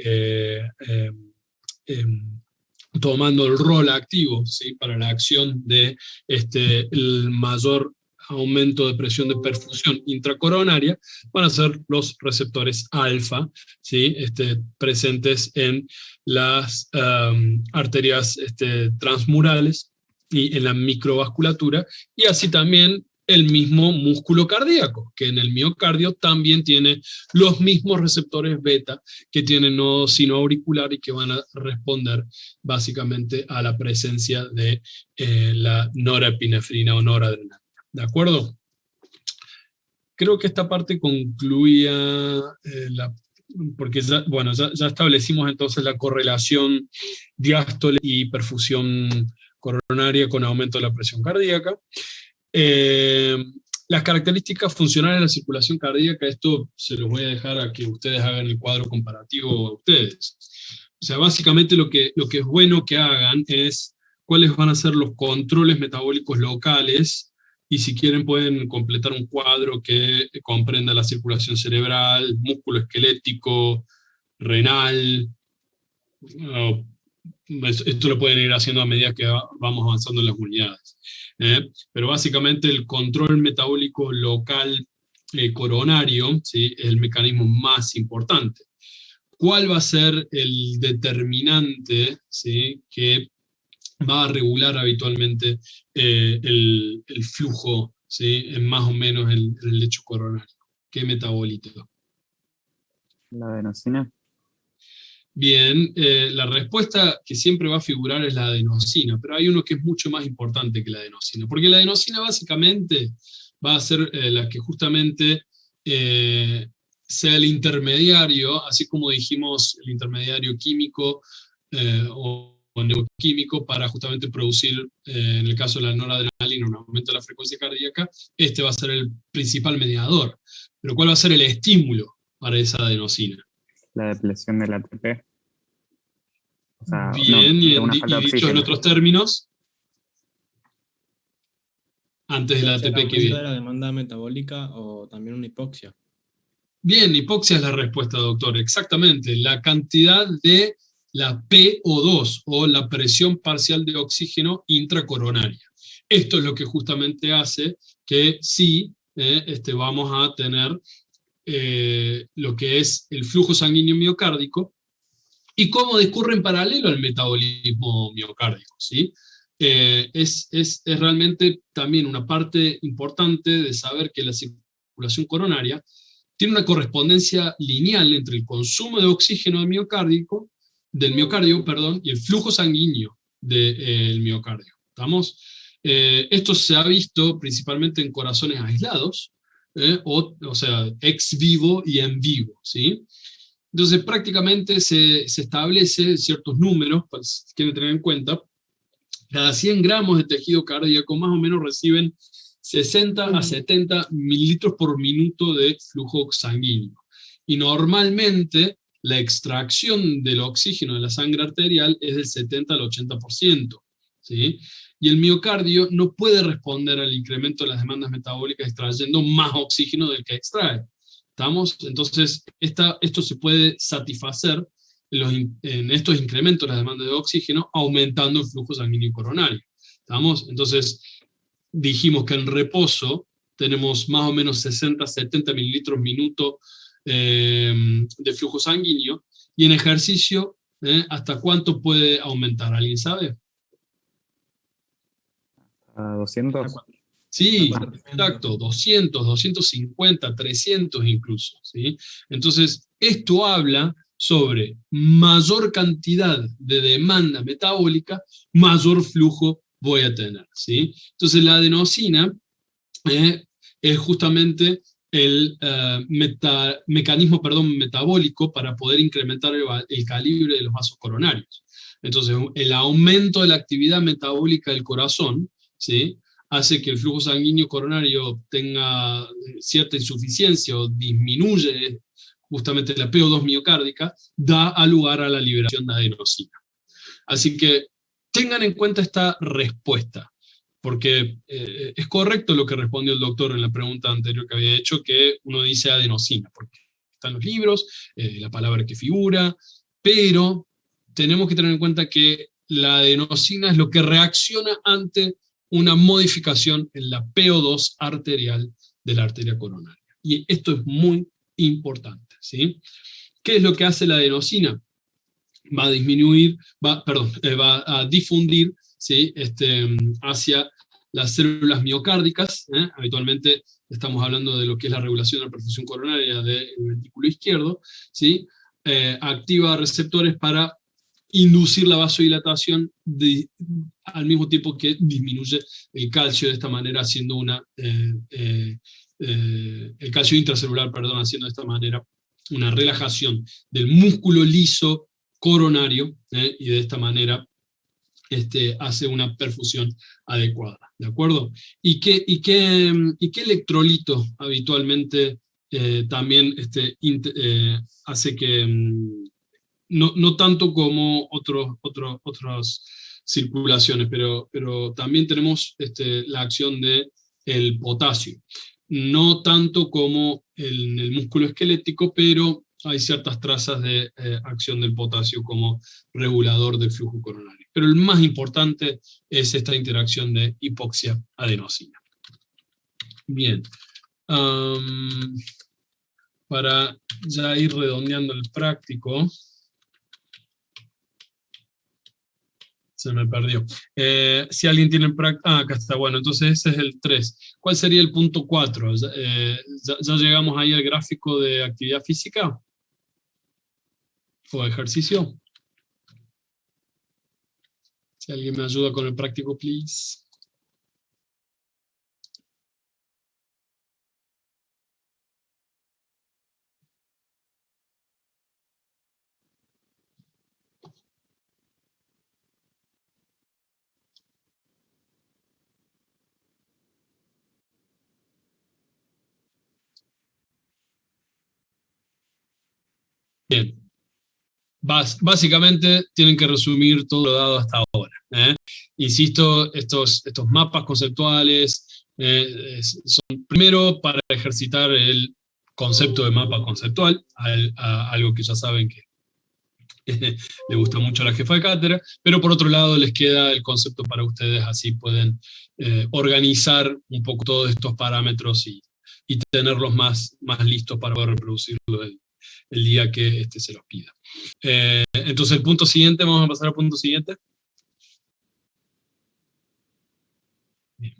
tomando el rol activo, ¿sí?, para la acción de el mayor aumento de presión de perfusión intracoronaria, van a ser los receptores alfa, ¿sí?, presentes en las arterias transmurales y en la microvasculatura, y así también el mismo músculo cardíaco, que en el miocardio también tiene los mismos receptores beta que tienen nodo sinoauricular y que van a responder básicamente a la presencia de la norepinefrina o noradrenalina. ¿De acuerdo? Creo que esta parte concluía porque ya establecimos entonces la correlación diástole y perfusión coronaria con aumento de la presión cardíaca. Las características funcionales de la circulación cardíaca, esto se los voy a dejar a que ustedes hagan el cuadro comparativo a ustedes. O sea, básicamente lo que es bueno que hagan es cuáles van a ser los controles metabólicos locales, y si quieren pueden completar un cuadro que comprenda la circulación cerebral, músculo esquelético, renal. Esto lo pueden ir haciendo a medida que vamos avanzando en las unidades. Pero básicamente el control metabólico local coronario, ¿sí?, es el mecanismo más importante. ¿Cuál va a ser el determinante, ¿sí?, que va a regular habitualmente el flujo, ¿sí?, en más o menos el lecho coronario? ¿Qué metabolito? La adenosina. Bien, la respuesta que siempre va a figurar es la adenosina, pero hay uno que es mucho más importante que la adenosina, porque la adenosina básicamente va a ser la que justamente sea el intermediario, así como dijimos, el intermediario químico o neuroquímico para justamente producir, en el caso de la noradrenalina, un aumento de la frecuencia cardíaca. Este va a ser el principal mediador. Pero ¿cuál va a ser el estímulo para esa adenosina? La depresión del ATP. O sea, bien, no, y dicho en otros términos, antes del ATP que viene. ¿La demanda metabólica o también una hipoxia? Bien, hipoxia es la respuesta, doctor, exactamente. La cantidad de la PO2, o la presión parcial de oxígeno intracoronaria. Esto es lo que justamente hace que sí vamos a tener lo que es el flujo sanguíneo miocárdico, y cómo discurre en paralelo al metabolismo miocárdico, ¿sí? Es realmente también una parte importante de saber que la circulación coronaria tiene una correspondencia lineal entre el consumo de oxígeno del miocardio, y el flujo sanguíneo del miocardio. ¿Estamos? Esto se ha visto principalmente en corazones aislados, o sea, ex vivo y en vivo, ¿sí? Entonces prácticamente se establece ciertos números, si quieren tener en cuenta. Cada 100 gramos de tejido cardíaco más o menos reciben 60 a 70 mililitros por minuto de flujo sanguíneo. Y normalmente la extracción del oxígeno de la sangre arterial es del 70 al 80%, ¿sí? Y el miocardio no puede responder al incremento de las demandas metabólicas extrayendo más oxígeno del que extrae. ¿Estamos? Entonces, esto se puede satisfacer en estos incrementos de las demandas de oxígeno aumentando el flujo sanguíneo coronario. ¿Estamos? Entonces, dijimos que en reposo tenemos más o menos 60-70 mililitros minuto de flujo sanguíneo, y en ejercicio, ¿hasta cuánto puede aumentar? ¿Alguien sabe? ¿A 200? Sí, exacto, 200, 250, 300 incluso, ¿sí? Entonces, esto habla sobre mayor cantidad de demanda metabólica, mayor flujo voy a tener, ¿sí? Entonces, la adenosina es justamente el mecanismo metabólico para poder incrementar el calibre de los vasos coronarios. Entonces, el aumento de la actividad metabólica del corazón, ¿sí?, hace que el flujo sanguíneo coronario tenga cierta insuficiencia o disminuye justamente la PO2 miocárdica, da lugar a la liberación de adenosina. Así que tengan en cuenta esta respuesta, porque es correcto lo que respondió el doctor en la pregunta anterior que había hecho, que uno dice adenosina, porque están los libros, la palabra que figura, pero tenemos que tener en cuenta que la adenosina es lo que reacciona ante una modificación en la PO2 arterial de la arteria coronaria. Y esto es muy importante, ¿sí? ¿Qué es lo que hace la adenosina? Va a disminuir, va a difundir, ¿sí?, hacia las células miocárdicas, habitualmente estamos hablando de lo que es la regulación de la perfusión coronaria del ventrículo izquierdo, ¿sí? Activa receptores para inducir la vasodilatación al mismo tiempo que disminuye el calcio de esta manera, haciendo el calcio intracelular, haciendo de esta manera una relajación del músculo liso coronario, y de esta manera hace una perfusión adecuada, ¿de acuerdo? ¿Y qué electrolito habitualmente también hace que, no tanto como otras circulaciones, pero también tenemos la acción del potasio? No tanto como en el músculo esquelético, pero hay ciertas trazas de acción del potasio como regulador del flujo coronario. Pero el más importante es esta interacción de hipoxia-adenosina. Bien. Para ya ir redondeando el práctico, se me perdió. Si alguien tiene práctico, acá está, bueno, entonces ese es el 3. ¿Cuál sería el punto 4? ¿Ya llegamos ahí al gráfico de actividad física? ¿O ejercicio? Si alguien me ayuda con el práctico, please. Bien. Básicamente tienen que resumir todo lo dado hasta ahora. Insisto, estos mapas conceptuales son primero para ejercitar el concepto de mapa conceptual, algo que ya saben que le gusta mucho a la jefa de cátedra, pero por otro lado les queda el concepto para ustedes, así pueden organizar un poco todos estos parámetros y tenerlos más listos para poder reproducirlo el día que se los pida. Entonces el punto siguiente, vamos a pasar al punto siguiente. Bien.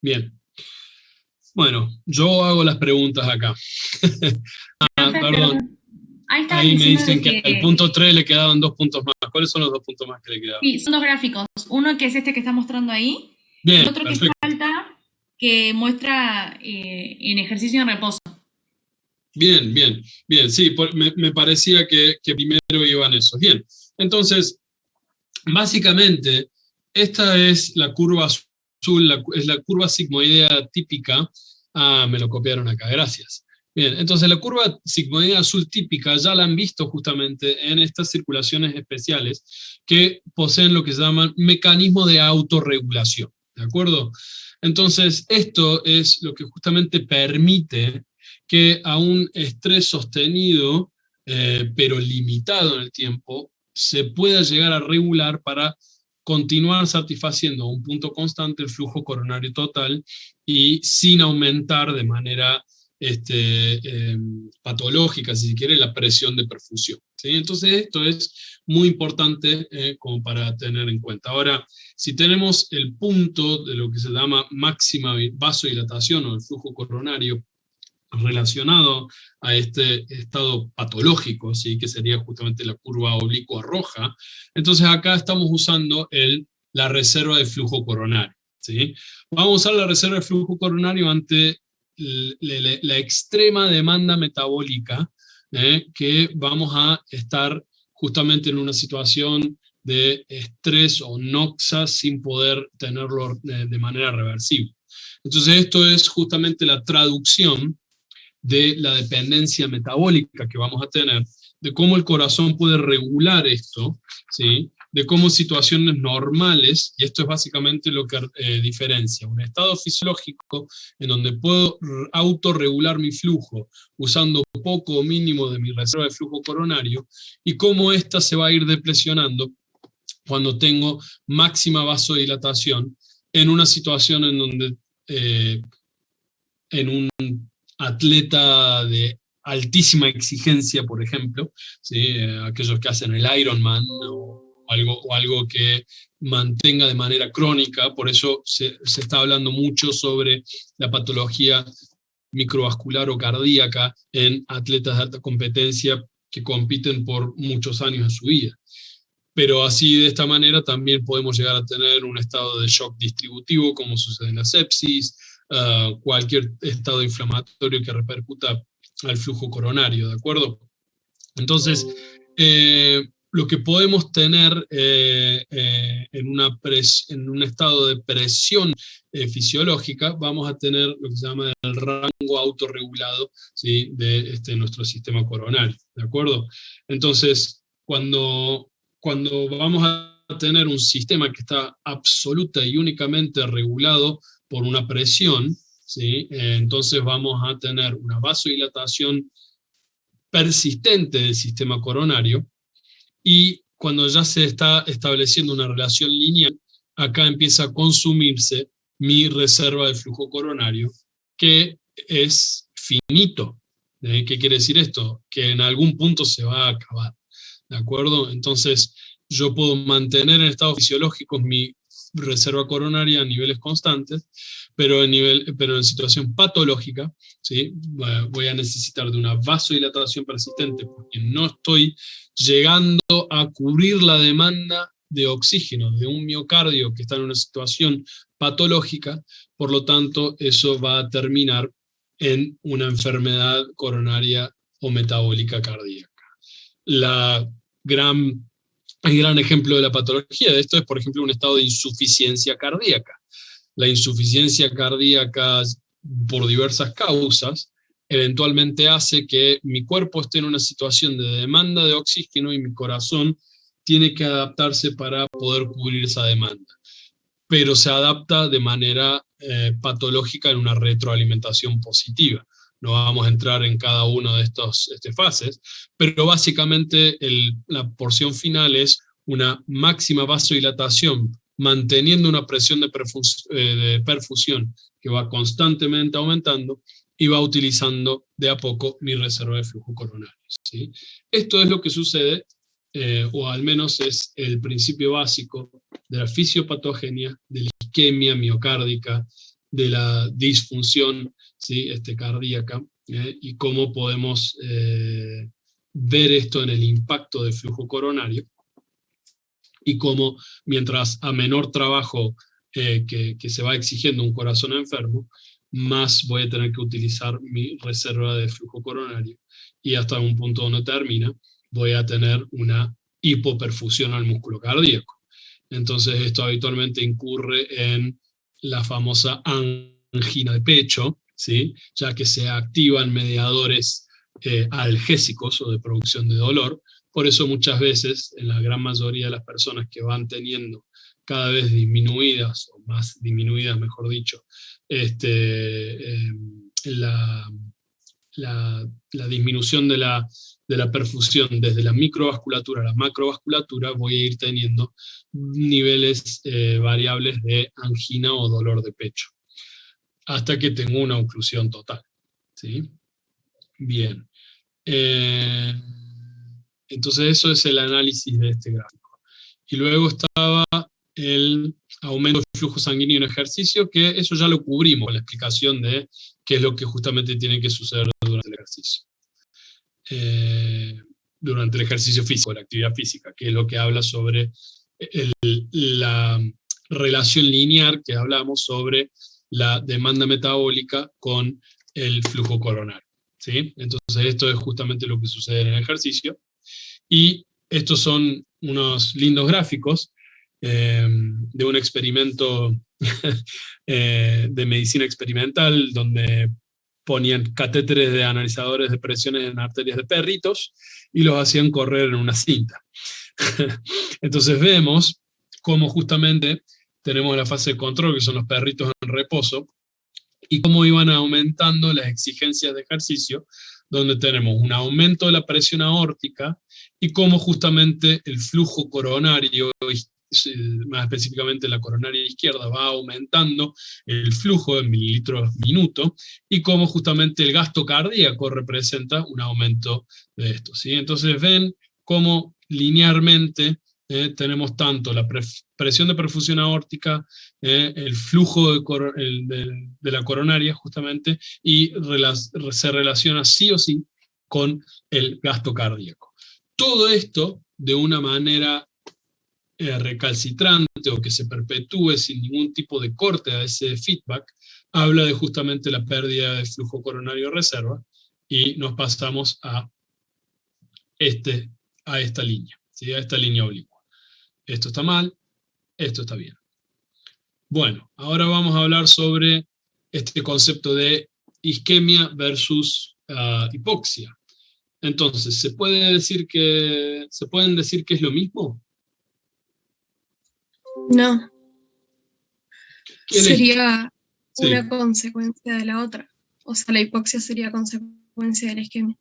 Bien. Bueno, yo hago las preguntas acá. Perdón. Ahí me dicen que al punto 3 le quedaban 2 puntos más. ¿Cuáles son los 2 puntos más que le quedaban? Sí, son 2 gráficos. Uno que es este que está mostrando ahí. Bien, y otro perfecto. que falta, que muestra en ejercicio en reposo. Bien, sí, me parecía que primero iban esos. Bien, entonces, básicamente, esta es la curva azul, es la curva sigmoidea típica. Me lo copiaron acá, gracias. Bien, entonces la curva sigmoidea azul típica ya la han visto justamente en estas circulaciones especiales que poseen lo que se llaman mecanismos de autorregulación, ¿de acuerdo? Entonces, esto es lo que justamente permite que a un estrés sostenido pero limitado en el tiempo, se pueda llegar a regular para continuar satisfaciendo a un punto constante el flujo coronario total y sin aumentar de manera patológica, si se quiere, la presión de perfusión, ¿sí? Entonces esto es muy importante como para tener en cuenta. Ahora, si tenemos el punto de lo que se llama máxima vasodilatación o el flujo coronario relacionado a este estado patológico, ¿sí? Que sería justamente la curva oblicua roja, entonces acá estamos usando la reserva de flujo coronario, ¿sí? Vamos a usar la reserva de flujo coronario ante la extrema demanda metabólica, que vamos a estar justamente en una situación de estrés o noxa sin poder tenerlo de manera reversible. Entonces esto es justamente la traducción de la dependencia metabólica que vamos a tener, de cómo el corazón puede regular esto, ¿sí? De cómo situaciones normales, y esto es básicamente lo que diferencia un estado fisiológico en donde puedo autorregular mi flujo usando poco o mínimo de mi reserva de flujo coronario, y cómo ésta se va a ir depresionando cuando tengo máxima vasodilatación en una situación en donde en un atleta de altísima exigencia, por ejemplo, ¿sí? Aquellos que hacen el Ironman o algo que mantenga de manera crónica, por eso se está hablando mucho sobre la patología microvascular o cardíaca en atletas de alta competencia que compiten por muchos años de su vida. Pero así, de esta manera, también podemos llegar a tener un estado de shock distributivo, como sucede en la sepsis, cualquier estado inflamatorio que repercuta al flujo coronario, ¿de acuerdo? Entonces, lo que podemos tener en un estado de presión fisiológica, vamos a tener lo que se llama el rango autorregulado, ¿sí? De nuestro sistema coronario, ¿de acuerdo? Entonces, cuando vamos a tener un sistema que está absoluta y únicamente regulado por una presión, ¿sí? Entonces vamos a tener una vasodilatación persistente del sistema coronario, y cuando ya se está estableciendo una relación lineal, acá empieza a consumirse mi reserva de flujo coronario, que es finito. ¿Qué quiere decir esto? Que en algún punto se va a acabar, ¿de acuerdo? Entonces yo puedo mantener en estados fisiológicos mi reserva coronaria a niveles constantes, pero en situación patológica, ¿sí? Voy a necesitar de una vasodilatación persistente porque no estoy llegando a cubrir la demanda de oxígeno de un miocardio que está en una situación patológica. Por lo tanto, eso va a terminar en una enfermedad coronaria o metabólica cardíaca. El gran ejemplo de la patología de esto es, por ejemplo, un estado de insuficiencia cardíaca. La insuficiencia cardíaca, por diversas causas, eventualmente hace que mi cuerpo esté en una situación de demanda de oxígeno y mi corazón tiene que adaptarse para poder cubrir esa demanda. Pero se adapta de manera patológica en una retroalimentación positiva. No vamos a entrar en cada una de estas fases, pero básicamente la porción final es una máxima vasodilatación, manteniendo una presión de perfusión que va constantemente aumentando y va utilizando de a poco mi reserva de flujo coronario, ¿sí? Esto es lo que sucede, o al menos es el principio básico de la fisiopatogenia, de la isquemia miocárdica, de la disfunción, ¿sí? Cardíaca, y cómo podemos ver esto en el impacto del flujo coronario, y cómo mientras a menor trabajo que se va exigiendo un corazón enfermo, más voy a tener que utilizar mi reserva de flujo coronario, y hasta un punto donde termina, voy a tener una hipoperfusión al músculo cardíaco. Entonces esto habitualmente incurre en la famosa angina de pecho, ¿sí? Ya que se activan mediadores analgésicos o de producción de dolor. Por eso muchas veces, en la gran mayoría de las personas que van teniendo cada vez disminuidas, o más disminuidas, mejor dicho, la disminución de la perfusión desde la microvasculatura a la macrovasculatura, voy a ir teniendo niveles variables de angina o dolor de pecho, hasta que tengo una oclusión total, ¿sí? Bien. Entonces eso es el análisis de este gráfico. Y luego estaba el aumento del flujo sanguíneo en ejercicio, que eso ya lo cubrimos con la explicación de qué es lo que justamente tiene que suceder durante el ejercicio. Durante el ejercicio físico, la actividad física, que es lo que habla sobre la relación lineal que hablamos sobre la demanda metabólica con el flujo coronario, ¿sí? Entonces esto es justamente lo que sucede en el ejercicio. Y estos son unos lindos gráficos de un experimento de medicina experimental, donde ponían catéteres de analizadores de presiones en arterias de perritos y los hacían correr en una cinta. Entonces vemos cómo justamente tenemos la fase de control, que son los perritos en reposo, y cómo iban aumentando las exigencias de ejercicio, donde tenemos un aumento de la presión aórtica, y cómo justamente el flujo coronario, más específicamente la coronaria izquierda, va aumentando el flujo de mililitros minuto, y cómo justamente el gasto cardíaco representa un aumento de esto, ¿sí? Entonces ven cómo linealmente tenemos tanto la presión de perfusión aórtica, el flujo de la coronaria justamente, y se relaciona sí o sí con el gasto cardíaco. Todo esto de una manera recalcitrante o que se perpetúe sin ningún tipo de corte a ese feedback, habla de justamente la pérdida de flujo coronario de reserva, y nos pasamos a esta línea, ¿sí? A esta línea oblicua. Esto está mal, esto está bien. Bueno, ahora vamos a hablar sobre este concepto de isquemia versus hipoxia. Entonces, ¿se pueden decir que es lo mismo? No, ¿Quién es? sería Sí. una consecuencia de la otra. O sea, la hipoxia sería consecuencia de la isquemia.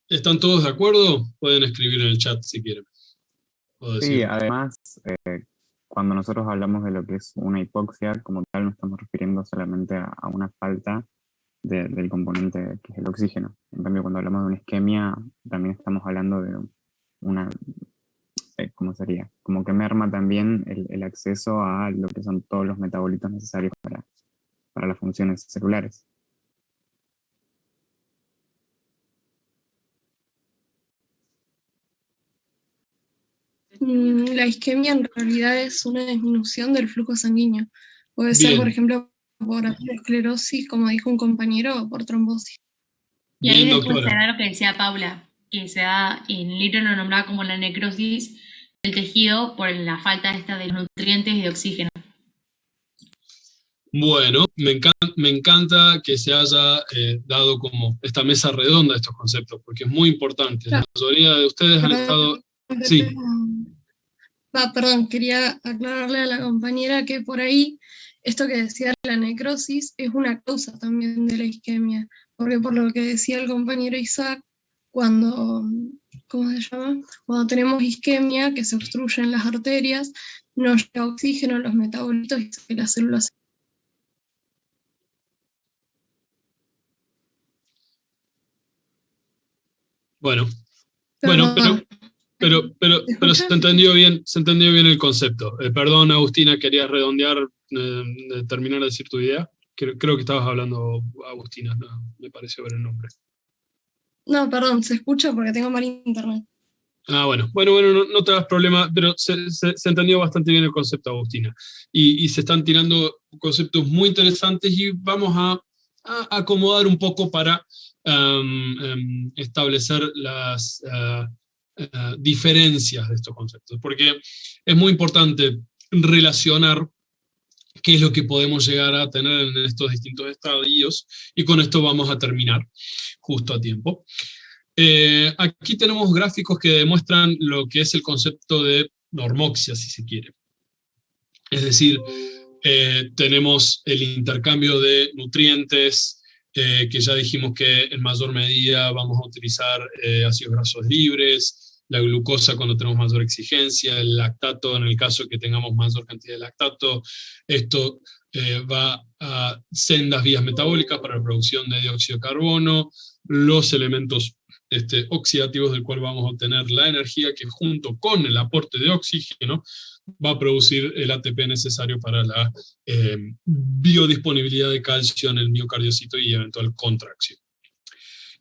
¿Están todos de acuerdo? Pueden escribir en el chat si quieren. O Sí, decir. además, cuando nosotros hablamos de lo que es una hipoxia, como tal, no estamos refiriendo solamente a una falta del componente que es el oxígeno. En cambio, cuando hablamos de una isquemia, también estamos hablando de una, ¿cómo sería? Como que merma también el acceso a lo que son todos los metabolitos necesarios para las funciones celulares. La isquemia en realidad es una disminución del flujo sanguíneo. Puede ser, Bien. por ejemplo, por aterosclerosis, como dijo un compañero, o por trombosis. Y ahí Bien, después se doctora. da lo que decía Paula, que se da, en el libro lo nombraba como la necrosis del tejido por la falta esta de los nutrientes y de oxígeno. Bueno, me encanta que se haya dado como esta mesa redonda de estos conceptos, porque es muy importante. La mayoría de ustedes han estado... Sí. Perdón, quería aclararle a la compañera que por ahí esto que decía la necrosis es una causa también de la isquemia, porque por lo que decía el compañero Isaac, cuando, ¿cómo se llama? Cuando tenemos isquemia, que se obstruyen las arterias, no llega oxígeno a los metabolitos y las células. Bueno, Perdón. pero se entendió bien el concepto. Perdón, Agustina, ¿querías redondear, terminar de decir tu idea? Creo que estabas hablando, Agustina, no, me pareció ver el nombre. No, perdón, se escucha porque tengo mal internet. Bueno, no te hagas problema, pero se entendió bastante bien el concepto, Agustina. Y se están tirando conceptos muy interesantes, y vamos a acomodar un poco para establecer las diferencias de estos conceptos, porque es muy importante relacionar qué es lo que podemos llegar a tener en estos distintos estadios, y con esto vamos a terminar justo a tiempo. Aquí tenemos gráficos que demuestran lo que es el concepto de normoxia, si se quiere. Es decir, tenemos el intercambio de nutrientes que ya dijimos que en mayor medida vamos a utilizar ácidos grasos libres, la glucosa cuando tenemos mayor exigencia, el lactato en el caso de que tengamos mayor cantidad de lactato. Esto va a sendas vías metabólicas para la producción de dióxido de carbono, los elementos oxidativos del cual vamos a obtener la energía que junto con el aporte de oxígeno va a producir el ATP necesario para la biodisponibilidad de calcio en el miocardiocito y eventual contracción.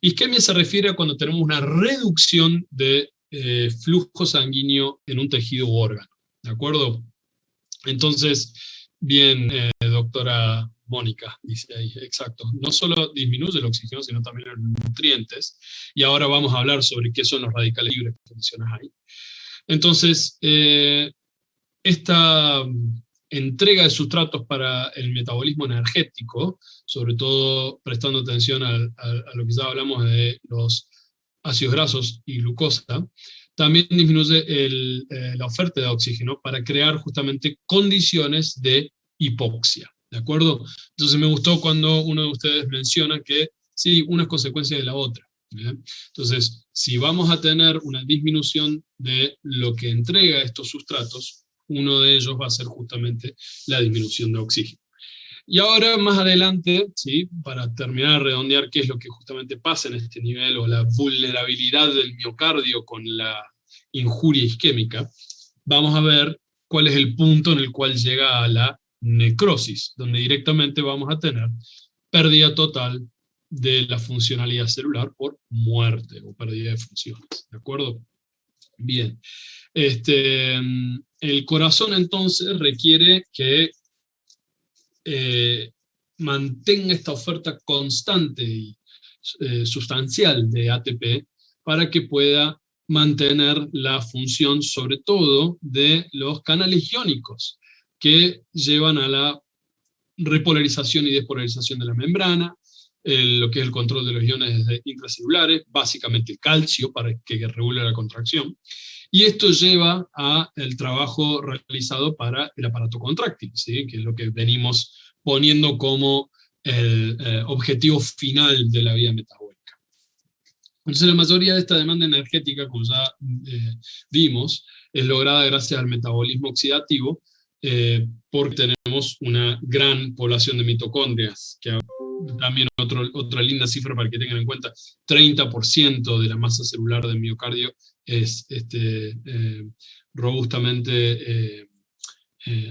Isquemia se refiere a cuando tenemos una reducción de flujo sanguíneo en un tejido u órgano, ¿de acuerdo? Entonces, bien, doctora Mónica, dice ahí, exacto. No solo disminuye el oxígeno, sino también los nutrientes. Y ahora vamos a hablar sobre qué son los radicales libres que mencionas ahí. Entonces, esta entrega de sustratos para el metabolismo energético, sobre todo prestando atención a lo que ya hablamos de los ácidos grasos y glucosa, también disminuye la oferta de oxígeno para crear justamente condiciones de hipoxia. ¿De acuerdo? Entonces me gustó cuando uno de ustedes menciona que sí, una es consecuencia de la otra. ¿Bien? Entonces, si vamos a tener una disminución de lo que entrega estos sustratos, uno de ellos va a ser justamente la disminución de oxígeno. Y ahora, más adelante, ¿sí? Para terminar de redondear qué es lo que justamente pasa en este nivel, o la vulnerabilidad del miocardio con la injuria isquémica, vamos a ver cuál es el punto en el cual llega a la necrosis, donde directamente vamos a tener pérdida total de la funcionalidad celular por muerte o pérdida de funciones, ¿de acuerdo? Bien. El corazón entonces requiere que mantenga esta oferta constante y sustancial de ATP para que pueda mantener la función, sobre todo, de los canales iónicos, que llevan a la repolarización y despolarización de la membrana, lo que es el control de los iones intracelulares, básicamente el calcio para que regule la contracción, y esto lleva al trabajo realizado para el aparato contráctil, ¿sí? Que es lo que venimos poniendo como el objetivo final de la vida metabólica. Entonces la mayoría de esta demanda energética, como ya vimos, es lograda gracias al metabolismo oxidativo, porque tenemos una gran población de mitocondrias, que también otra linda cifra para que tengan en cuenta, 30% de la masa celular del miocardio es robustamente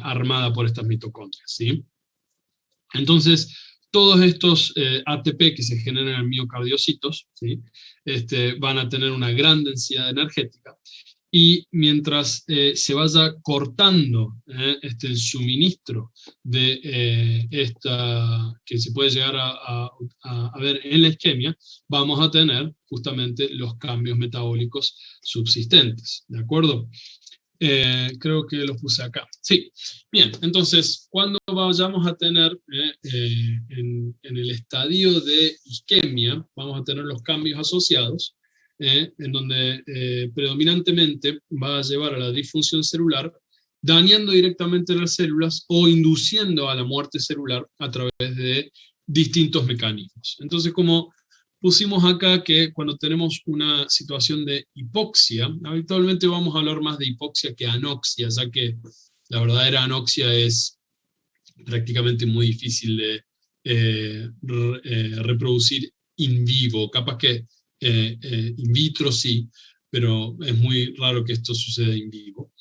armada por estas mitocondrias, ¿sí? Entonces, todos estos ATP que se generan en miocardiocitos, ¿sí? Van a tener una gran densidad energética, y mientras se vaya cortando el suministro de esta, que se puede llegar a ver en la isquemia, vamos a tener justamente los cambios metabólicos subsistentes, ¿de acuerdo? Creo que los puse acá. Sí, bien, entonces, cuando vayamos a tener en el estadio de isquemia, vamos a tener los cambios asociados, en donde predominantemente va a llevar a la disfunción celular, dañando directamente las células o induciendo a la muerte celular a través de distintos mecanismos. Entonces, como pusimos acá que cuando tenemos una situación de hipoxia, habitualmente vamos a hablar más de hipoxia que anoxia, ya que la verdadera anoxia es prácticamente muy difícil de reproducir in vivo, capaz que in vitro sí, pero es muy raro que esto suceda in vivo.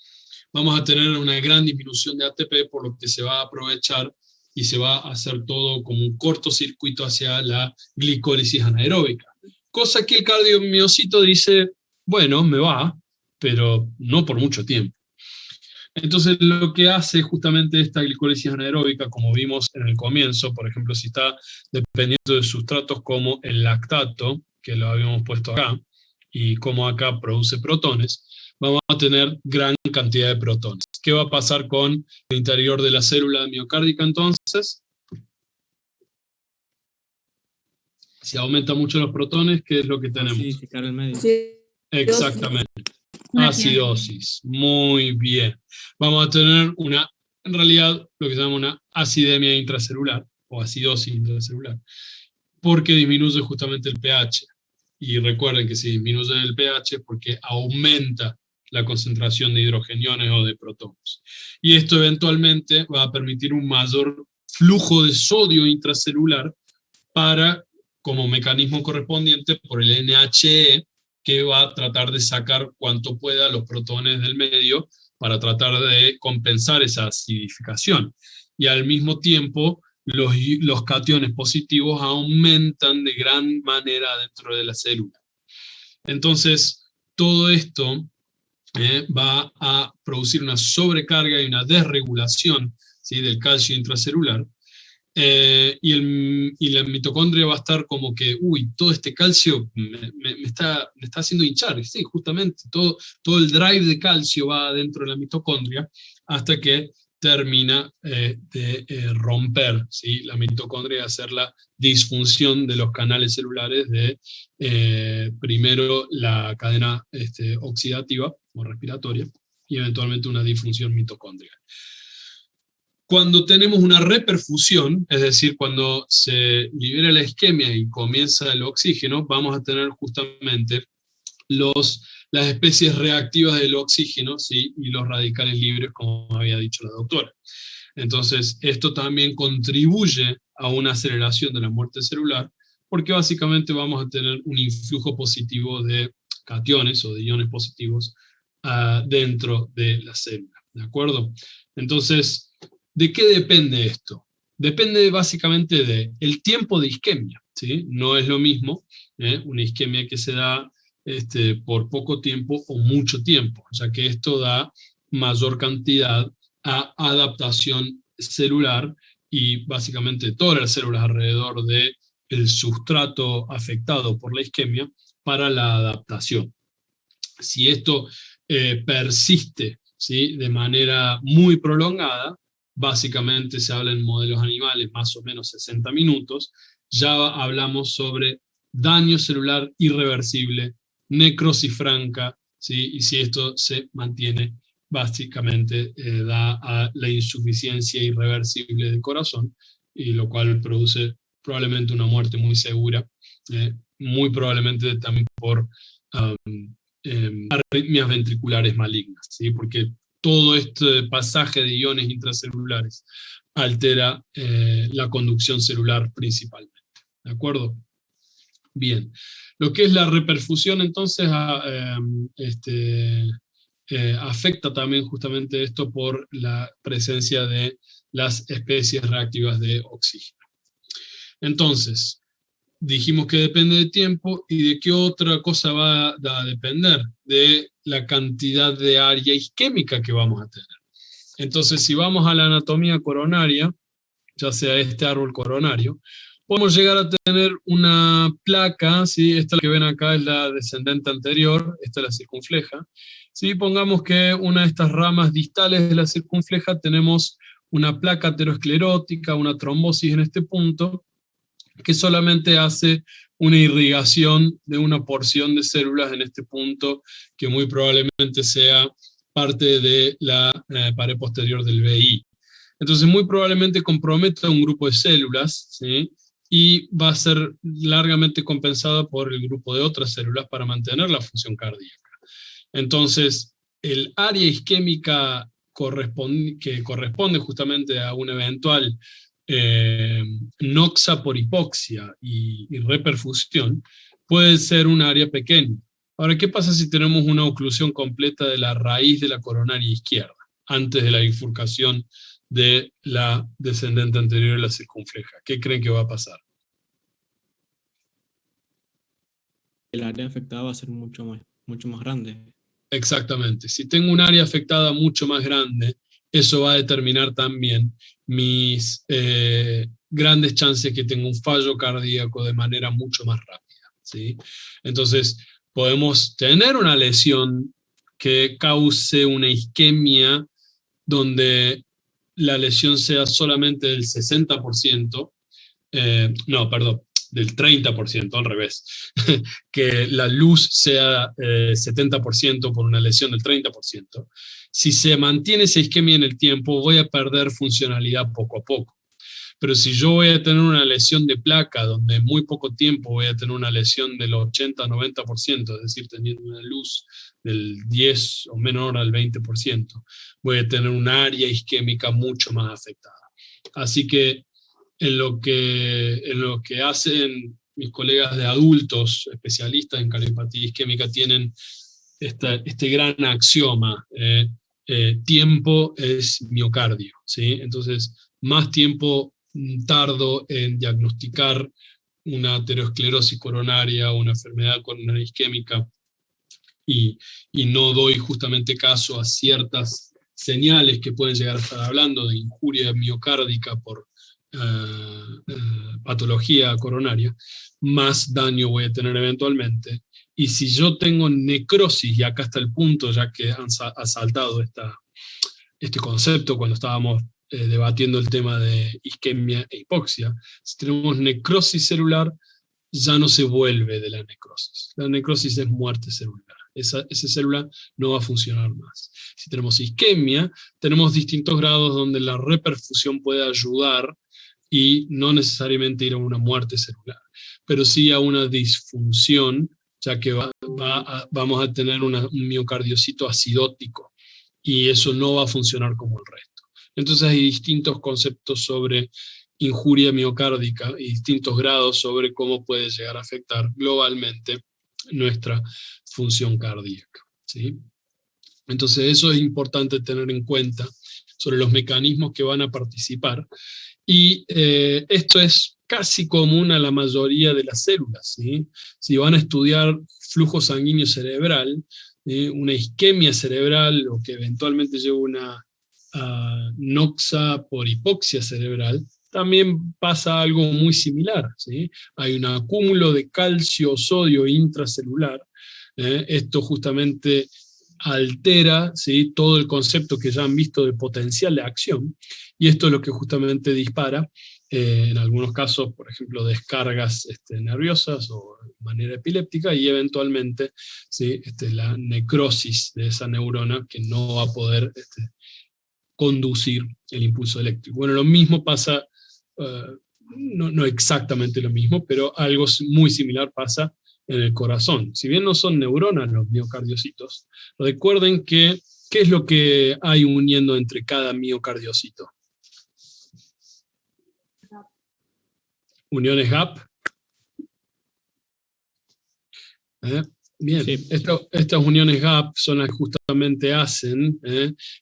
Vamos a tener una gran disminución de ATP, por lo que se va a aprovechar y se va a hacer todo como un cortocircuito hacia la glicólisis anaeróbica. Cosa que el cardiomiocito dice, bueno, me va, pero no por mucho tiempo. Entonces lo que hace justamente esta glicólisis anaeróbica, como vimos en el comienzo, por ejemplo, si está dependiendo de sustratos como el lactato, que lo habíamos puesto acá, y como acá produce protones, vamos a tener gran cantidad de protones. ¿Qué va a pasar con el interior de la célula miocárdica entonces? Si aumenta mucho los protones, ¿qué es lo que tenemos? Acidificar el medio. Sí. Exactamente. Una Acidosis. Muy bien. Vamos a tener en realidad, lo que se llama una acidemia intracelular, o acidosis intracelular. porque disminuye justamente el pH. Y recuerden que si disminuye el pH es porque aumenta la concentración de hidrogeniones o de protones. Y esto eventualmente va a permitir un mayor flujo de sodio intracelular como mecanismo correspondiente por el NHE, que va a tratar de sacar cuanto pueda los protones del medio para tratar de compensar esa acidificación. Y al mismo tiempo, los cationes positivos aumentan de gran manera dentro de la célula. Entonces, todo esto va a producir una sobrecarga y una desregulación, ¿sí?, del calcio intracelular, y la mitocondria va a estar como que, uy, todo este calcio me está haciendo hinchar. Sí, justamente, todo el drive de calcio va dentro de la mitocondria hasta que termina de romper, ¿sí?, la mitocondria, y hacer la disfunción de los canales celulares de primero la cadena oxidativa o respiratoria y eventualmente una disfunción mitocondrial. Cuando tenemos una reperfusión, es decir, cuando se libera la isquemia y comienza el oxígeno, vamos a tener justamente las especies reactivas del oxígeno, ¿sí?, y los radicales libres, como había dicho la doctora. Entonces, esto también contribuye a una aceleración de la muerte celular, porque básicamente vamos a tener un influjo positivo de cationes o de iones positivos dentro de la célula, ¿de acuerdo? Entonces, ¿de qué depende esto? Depende básicamente del tiempo de isquemia, ¿sí? No es lo mismo una isquemia que se da por poco tiempo o mucho tiempo, ya que esto da mayor cantidad a adaptación celular y básicamente todas las células alrededor del sustrato afectado por la isquemia para la adaptación. Si esto persiste, ¿sí?, de manera muy prolongada, básicamente se habla en modelos animales más o menos 60 minutos, ya hablamos sobre daño celular irreversible, necrosis franca, ¿sí?, y si esto se mantiene, básicamente da a la insuficiencia irreversible del corazón, y lo cual produce probablemente una muerte muy segura, muy probablemente también por arritmias ventriculares malignas, ¿sí?, porque todo este pasaje de iones intracelulares altera la conducción celular principalmente, ¿de acuerdo? Bien, lo que es la reperfusión entonces afecta también justamente esto por la presencia de las especies reactivas de oxígeno. Entonces, dijimos que depende de tiempo, ¿y de qué otra cosa va a depender? De la cantidad de área isquémica que vamos a tener. Entonces, si vamos a la anatomía coronaria, ya sea este árbol coronario, podemos llegar a tener una placa, ¿sí? Esta que ven acá es la descendente anterior, esta es la circunfleja. ¿Sí? Pongamos que una de estas ramas distales de la circunfleja tenemos una placa aterosclerótica, una trombosis en este punto, que solamente hace una irrigación de una porción de células en este punto, que muy probablemente sea parte de la pared posterior del VI. Entonces muy probablemente comprometa un grupo de células, ¿sí?, y va a ser largamente compensada por el grupo de otras células para mantener la función cardíaca. Entonces, el área isquémica que corresponde justamente a un eventual noxa por hipoxia y reperfusión, puede ser un área pequeña. Ahora, ¿qué pasa si tenemos una oclusión completa de la raíz de la coronaria izquierda, antes de la bifurcación de la descendente anterior de la circunfleja? ¿Qué creen que va a pasar? El área afectada va a ser mucho más grande. Exactamente. Si tengo un área afectada mucho más grande, eso va a determinar también mis grandes chances que tenga un fallo cardíaco de manera mucho más rápida, ¿sí? Entonces, podemos tener una lesión que cause una isquemia donde la lesión sea solamente del 60%, del 30%, al revés, que la luz sea 70% por una lesión del 30%. Si se mantiene esa isquemia en el tiempo, voy a perder funcionalidad poco a poco. Pero si yo voy a tener una lesión de placa, donde en muy poco tiempo voy a tener una lesión del 80-90%, es decir, teniendo una luz del 10 o menor al 20%, voy a tener un área isquémica mucho más afectada. Así que en lo que hacen mis colegas de adultos, especialistas en cardiopatía isquémica, tienen este gran axioma, tiempo es miocardio, ¿sí? Entonces, más tiempo tardo en diagnosticar una aterosclerosis coronaria o una enfermedad coronaria isquémica y no doy justamente caso a ciertas señales que pueden llegar a estar hablando de injuria miocárdica por patología coronaria, más daño voy a tener eventualmente. Y si yo tengo necrosis, y acá está el punto, ya que ha saltado este concepto cuando estábamos debatiendo el tema de isquemia e hipoxia, si tenemos necrosis celular, ya no se vuelve de la necrosis. La necrosis es muerte celular. Esa célula no va a funcionar más. Si tenemos isquemia, tenemos distintos grados donde la reperfusión puede ayudar y no necesariamente ir a una muerte celular, pero sí a una disfunción, ya que vamos a tener un miocardiocito acidótico, y eso no va a funcionar como el resto. Entonces hay distintos conceptos sobre injuria miocárdica y distintos grados sobre cómo puede llegar a afectar globalmente nuestra función cardíaca, ¿sí? Entonces eso es importante tener en cuenta sobre los mecanismos que van a participar, y esto es casi común a la mayoría de las células, ¿sí? Si van a estudiar flujo sanguíneo cerebral, una isquemia cerebral, o que eventualmente lleva una noxa por hipoxia cerebral, también pasa algo muy similar, ¿sí? Hay un acúmulo de calcio o sodio intracelular. Esto justamente altera, ¿sí?, todo el concepto que ya han visto de potencial de acción, y esto es lo que justamente dispara, en algunos casos, por ejemplo, descargas nerviosas o de manera epiléptica, y eventualmente, ¿sí?, la necrosis de esa neurona que no va a poder conducir el impulso eléctrico. Bueno, lo mismo pasa, no exactamente lo mismo, pero algo muy similar pasa en el corazón. Si bien no son neuronas los miocardiocitos, recuerden que, ¿qué es lo que hay uniendo entre cada miocardiocito? Uniones GAP. Bien, Sí. Estas uniones GAP son las que justamente hacen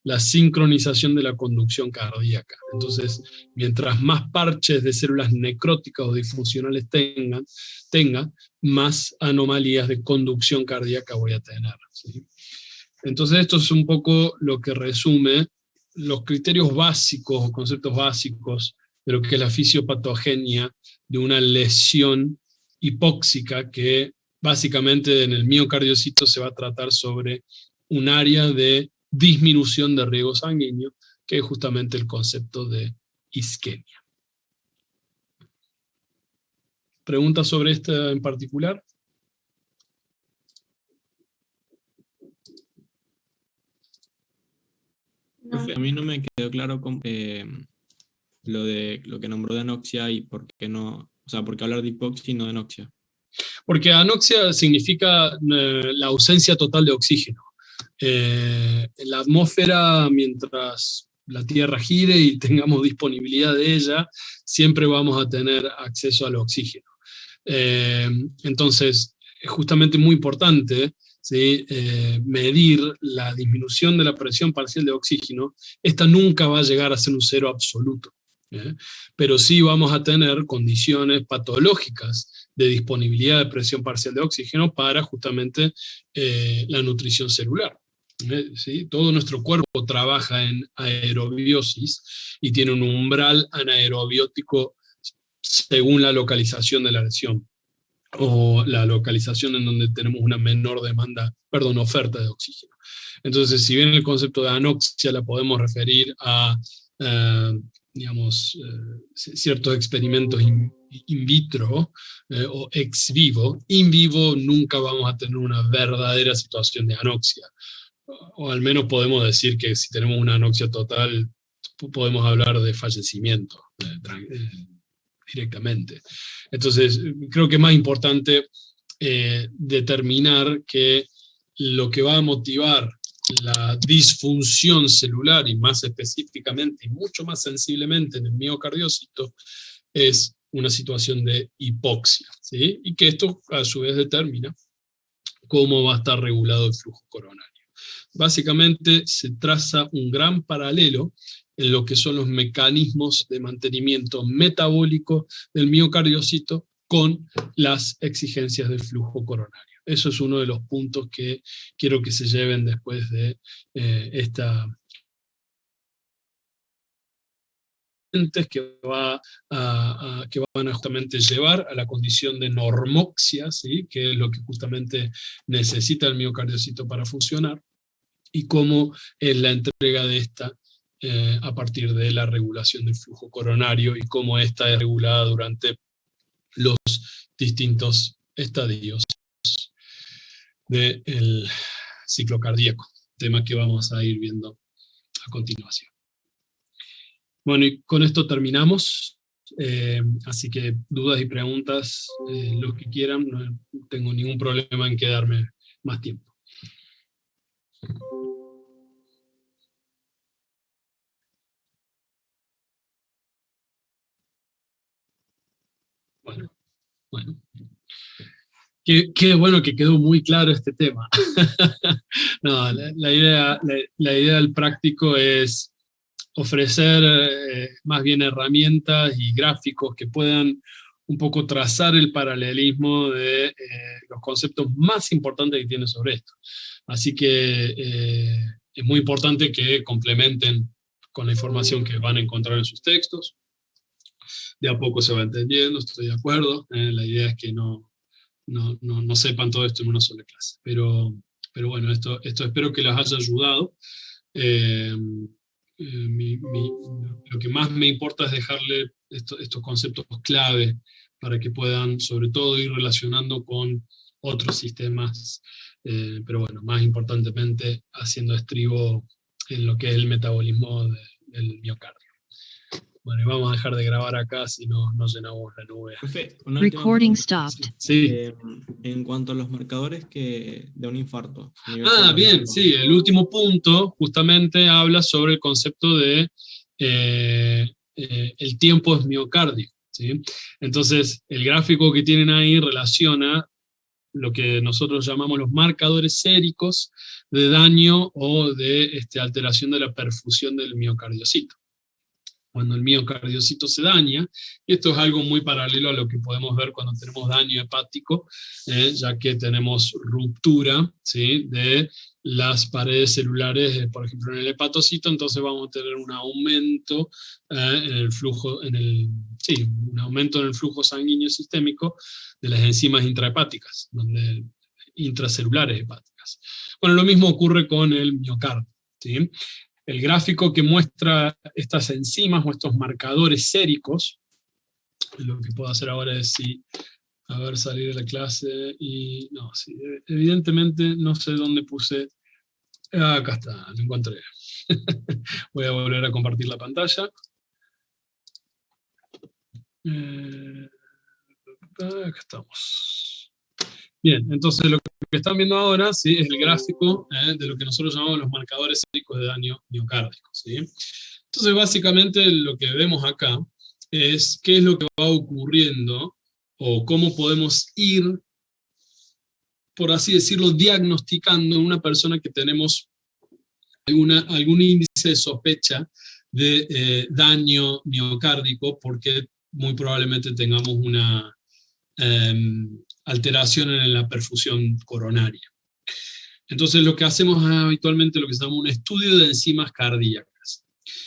la sincronización de la conducción cardíaca. Entonces, mientras más parches de células necróticas o disfuncionales tenga, más anomalías de conducción cardíaca voy a tener, ¿sí? Entonces, esto es un poco lo que resume los criterios básicos o conceptos básicos de lo que es la fisiopatogenia de una lesión hipóxica, que básicamente en el miocardiocito se va a tratar sobre un área de disminución de riego sanguíneo, que es justamente el concepto de isquemia. ¿Preguntas sobre esta en particular? Profe, a mí no me quedó claro lo que nombró de anoxia y por qué no, o sea, por qué hablar de hipoxia y no de anoxia. Porque anoxia significa la ausencia total de oxígeno. En la atmósfera, mientras la Tierra gire y tengamos disponibilidad de ella, siempre vamos a tener acceso al oxígeno. Entonces, es justamente muy importante, ¿sí?, medir la disminución de la presión parcial de oxígeno. Esta nunca va a llegar a ser un cero absoluto, pero sí vamos a tener condiciones patológicas de disponibilidad de presión parcial de oxígeno para justamente la nutrición celular. ¿Sí? Todo nuestro cuerpo trabaja en aerobiosis y tiene un umbral anaerobiótico según la localización de la lesión, o la localización en donde tenemos una menor oferta de oxígeno. Entonces, si bien el concepto de anoxia la podemos referir a ciertos experimentos in vitro o ex vivo, in vivo nunca vamos a tener una verdadera situación de anoxia. O al menos podemos decir que si tenemos una anoxia total, podemos hablar de fallecimiento. directamente. Entonces, creo que es más importante determinar que lo que va a motivar la disfunción celular, y más específicamente y mucho más sensiblemente en el miocardiocito, es una situación de hipoxia, ¿sí? Y que esto a su vez determina cómo va a estar regulado el flujo coronario. Básicamente se traza un gran paralelo en lo que son los mecanismos de mantenimiento metabólico del miocardiocito con las exigencias del flujo coronario. Eso es uno de los puntos que quiero que se lleven después de esta que van a justamente llevar a la condición de normoxia, ¿sí? Que es lo que justamente necesita el miocardiocito para funcionar, y cómo es la entrega de esta a partir de la regulación del flujo coronario, y cómo esta es regulada durante los distintos estadios del ciclo cardíaco, tema que vamos a ir viendo a continuación. Bueno, y con esto terminamos, así que dudas y preguntas, los que quieran, no tengo ningún problema en quedarme más tiempo. Bueno. Qué bueno que quedó muy claro este tema. No, la idea del práctico es ofrecer más bien herramientas y gráficos que puedan un poco trazar el paralelismo de los conceptos más importantes que tiene sobre esto. Así que es muy importante que complementen con la información que van a encontrar en sus textos. De a poco se va entendiendo, estoy de acuerdo. La idea es que no sepan todo esto en una sola clase. Pero bueno, esto espero que les haya ayudado. Lo que más me importa es dejarle estos conceptos clave para que puedan, sobre todo, ir relacionando con otros sistemas, pero bueno, más importantemente haciendo estribo en lo que es el metabolismo del miocardio. Bueno, y vamos a dejar de grabar acá, si no llenamos la nube. Profe, una última Recording pregunta. stopped. Sí. En cuanto a los marcadores de un infarto. Bien, sí, el último punto justamente habla sobre el concepto de el tiempo es miocardio, ¿sí? Entonces, el gráfico que tienen ahí relaciona lo que nosotros llamamos los marcadores séricos de daño o de alteración de la perfusión del miocardiocito. Cuando el miocardiocito se daña, y esto es algo muy paralelo a lo que podemos ver cuando tenemos daño hepático, ya que tenemos ruptura, ¿sí?, de las paredes celulares, por ejemplo en el hepatocito, entonces vamos a tener un aumento en el flujo, un aumento en el flujo sanguíneo sistémico de las enzimas intrahepáticas, intracelulares hepáticas. Bueno, lo mismo ocurre con el miocardio, ¿sí? El gráfico que muestra estas enzimas o estos marcadores séricos, lo que puedo hacer ahora es salir de la clase y evidentemente no sé dónde puse, acá está, lo encontré. Voy a volver a compartir la pantalla. Acá estamos. Bien, entonces lo que están viendo ahora, ¿sí?, es el gráfico de lo que nosotros llamamos los marcadores séricos de daño miocárdico, ¿sí? Entonces básicamente lo que vemos acá es qué es lo que va ocurriendo o cómo podemos ir, por así decirlo, diagnosticando en una persona que tenemos algún índice de sospecha de daño miocárdico, porque muy probablemente tengamos una alteración en la perfusión coronaria. Entonces lo que hacemos habitualmente lo que se llama un estudio de enzimas cardíacas,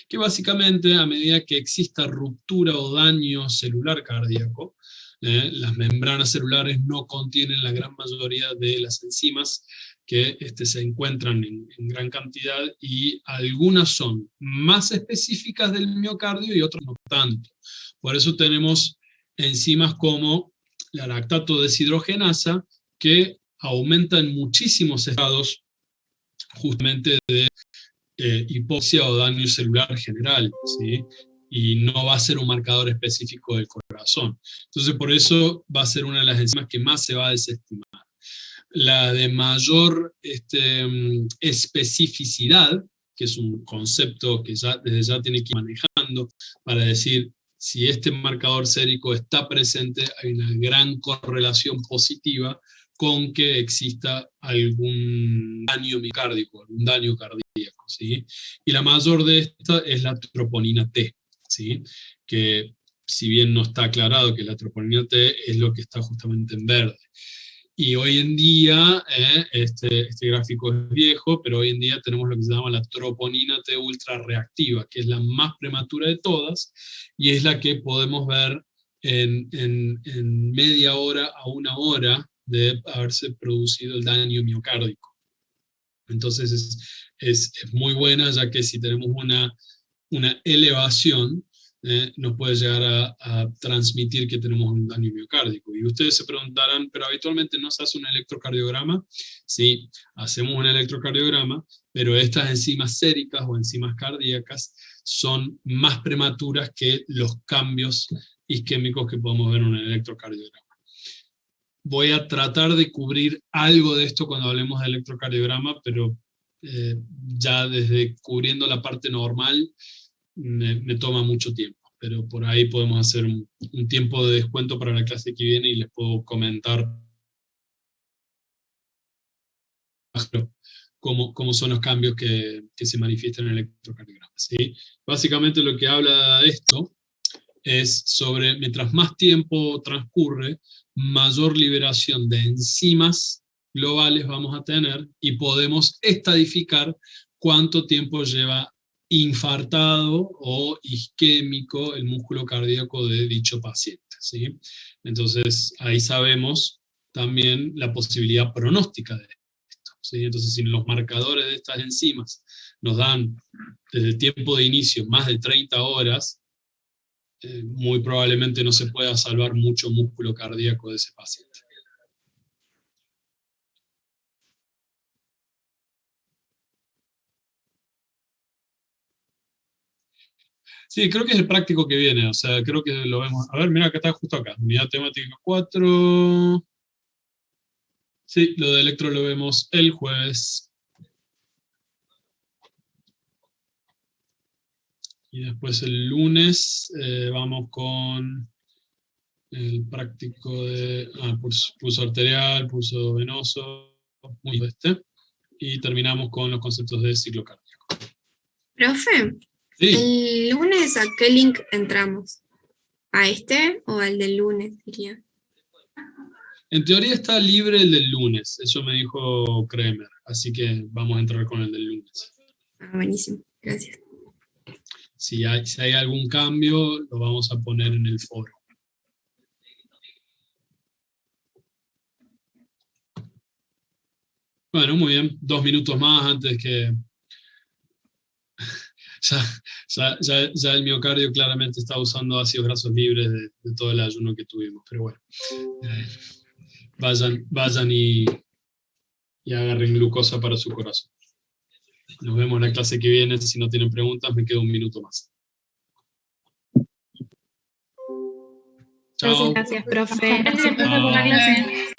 que básicamente a medida que exista ruptura o daño celular cardíaco, las membranas celulares no contienen la gran mayoría de las enzimas que se encuentran en gran cantidad, y algunas son más específicas del miocardio y otras no tanto. Por eso tenemos enzimas como la lactato deshidrogenasa, que aumenta en muchísimos estados justamente de hipoxia o daño celular general, ¿sí? y no va a ser un marcador específico del corazón. Entonces, por eso va a ser una de las enzimas que más se va a desestimar. La de mayor especificidad, que es un concepto que ya, desde ya tiene que ir manejando para decir si este marcador sérico está presente, hay una gran correlación positiva con que exista algún daño miocárdico, algún daño cardíaco, ¿sí? Y la mayor de esta es la troponina T, ¿sí? Que si bien no está aclarado que la troponina T es lo que está justamente en verde. Y hoy en día, este gráfico es viejo, pero hoy en día tenemos lo que se llama la troponina T ultra reactiva, que es la más prematura de todas, y es la que podemos ver en media hora a una hora de haberse producido el daño miocárdico. Entonces es muy buena, ya que si tenemos una elevación, nos puede llegar a transmitir que tenemos un daño miocárdico. Y ustedes se preguntarán, ¿pero habitualmente no se hace un electrocardiograma? Sí, hacemos un electrocardiograma, pero estas enzimas séricas o enzimas cardíacas son más prematuras que los cambios isquémicos que podemos ver en un electrocardiograma. Voy a tratar de cubrir algo de esto cuando hablemos de electrocardiograma, pero ya desde cubriendo la parte normal, me toma mucho tiempo, pero por ahí podemos hacer un tiempo de descuento para la clase que viene y les puedo comentar cómo son los cambios que se manifiestan en el electrocardiograma, ¿sí? Básicamente lo que habla esto es sobre, mientras más tiempo transcurre, mayor liberación de enzimas globales vamos a tener y podemos estadificar cuánto tiempo lleva infartado o isquémico el músculo cardíaco de dicho paciente, ¿sí? Entonces ahí sabemos también la posibilidad pronóstica de esto, ¿sí? Entonces si los marcadores de estas enzimas nos dan desde el tiempo de inicio más de 30 horas, muy probablemente no se pueda salvar mucho músculo cardíaco de ese paciente. Sí, creo que es el práctico que viene, o sea, creo que lo vemos. A ver, mira que está justo acá, unidad temática 4. Sí, lo de electro lo vemos el jueves. Y después el lunes vamos con el práctico de pulso arterial, pulso venoso, y terminamos con los conceptos de ciclo cardíaco. Profe, Sí. ¿el lunes a qué link entramos? ¿A este o al del lunes, diría? En teoría está libre el del lunes, eso me dijo Kremer, así que vamos a entrar con el del lunes. Ah, buenísimo, gracias. Si hay algún cambio, lo vamos a poner en el foro. Bueno, muy bien, 2 minutos más antes que... Ya el miocardio claramente está usando ácidos grasos libres de todo el ayuno que tuvimos, pero bueno. Vayan y agarren glucosa para su corazón. Nos vemos en la clase que viene. Si no tienen preguntas, me quedo un minuto más. Chao. Gracias, profe. Gracias, profe, por la clase.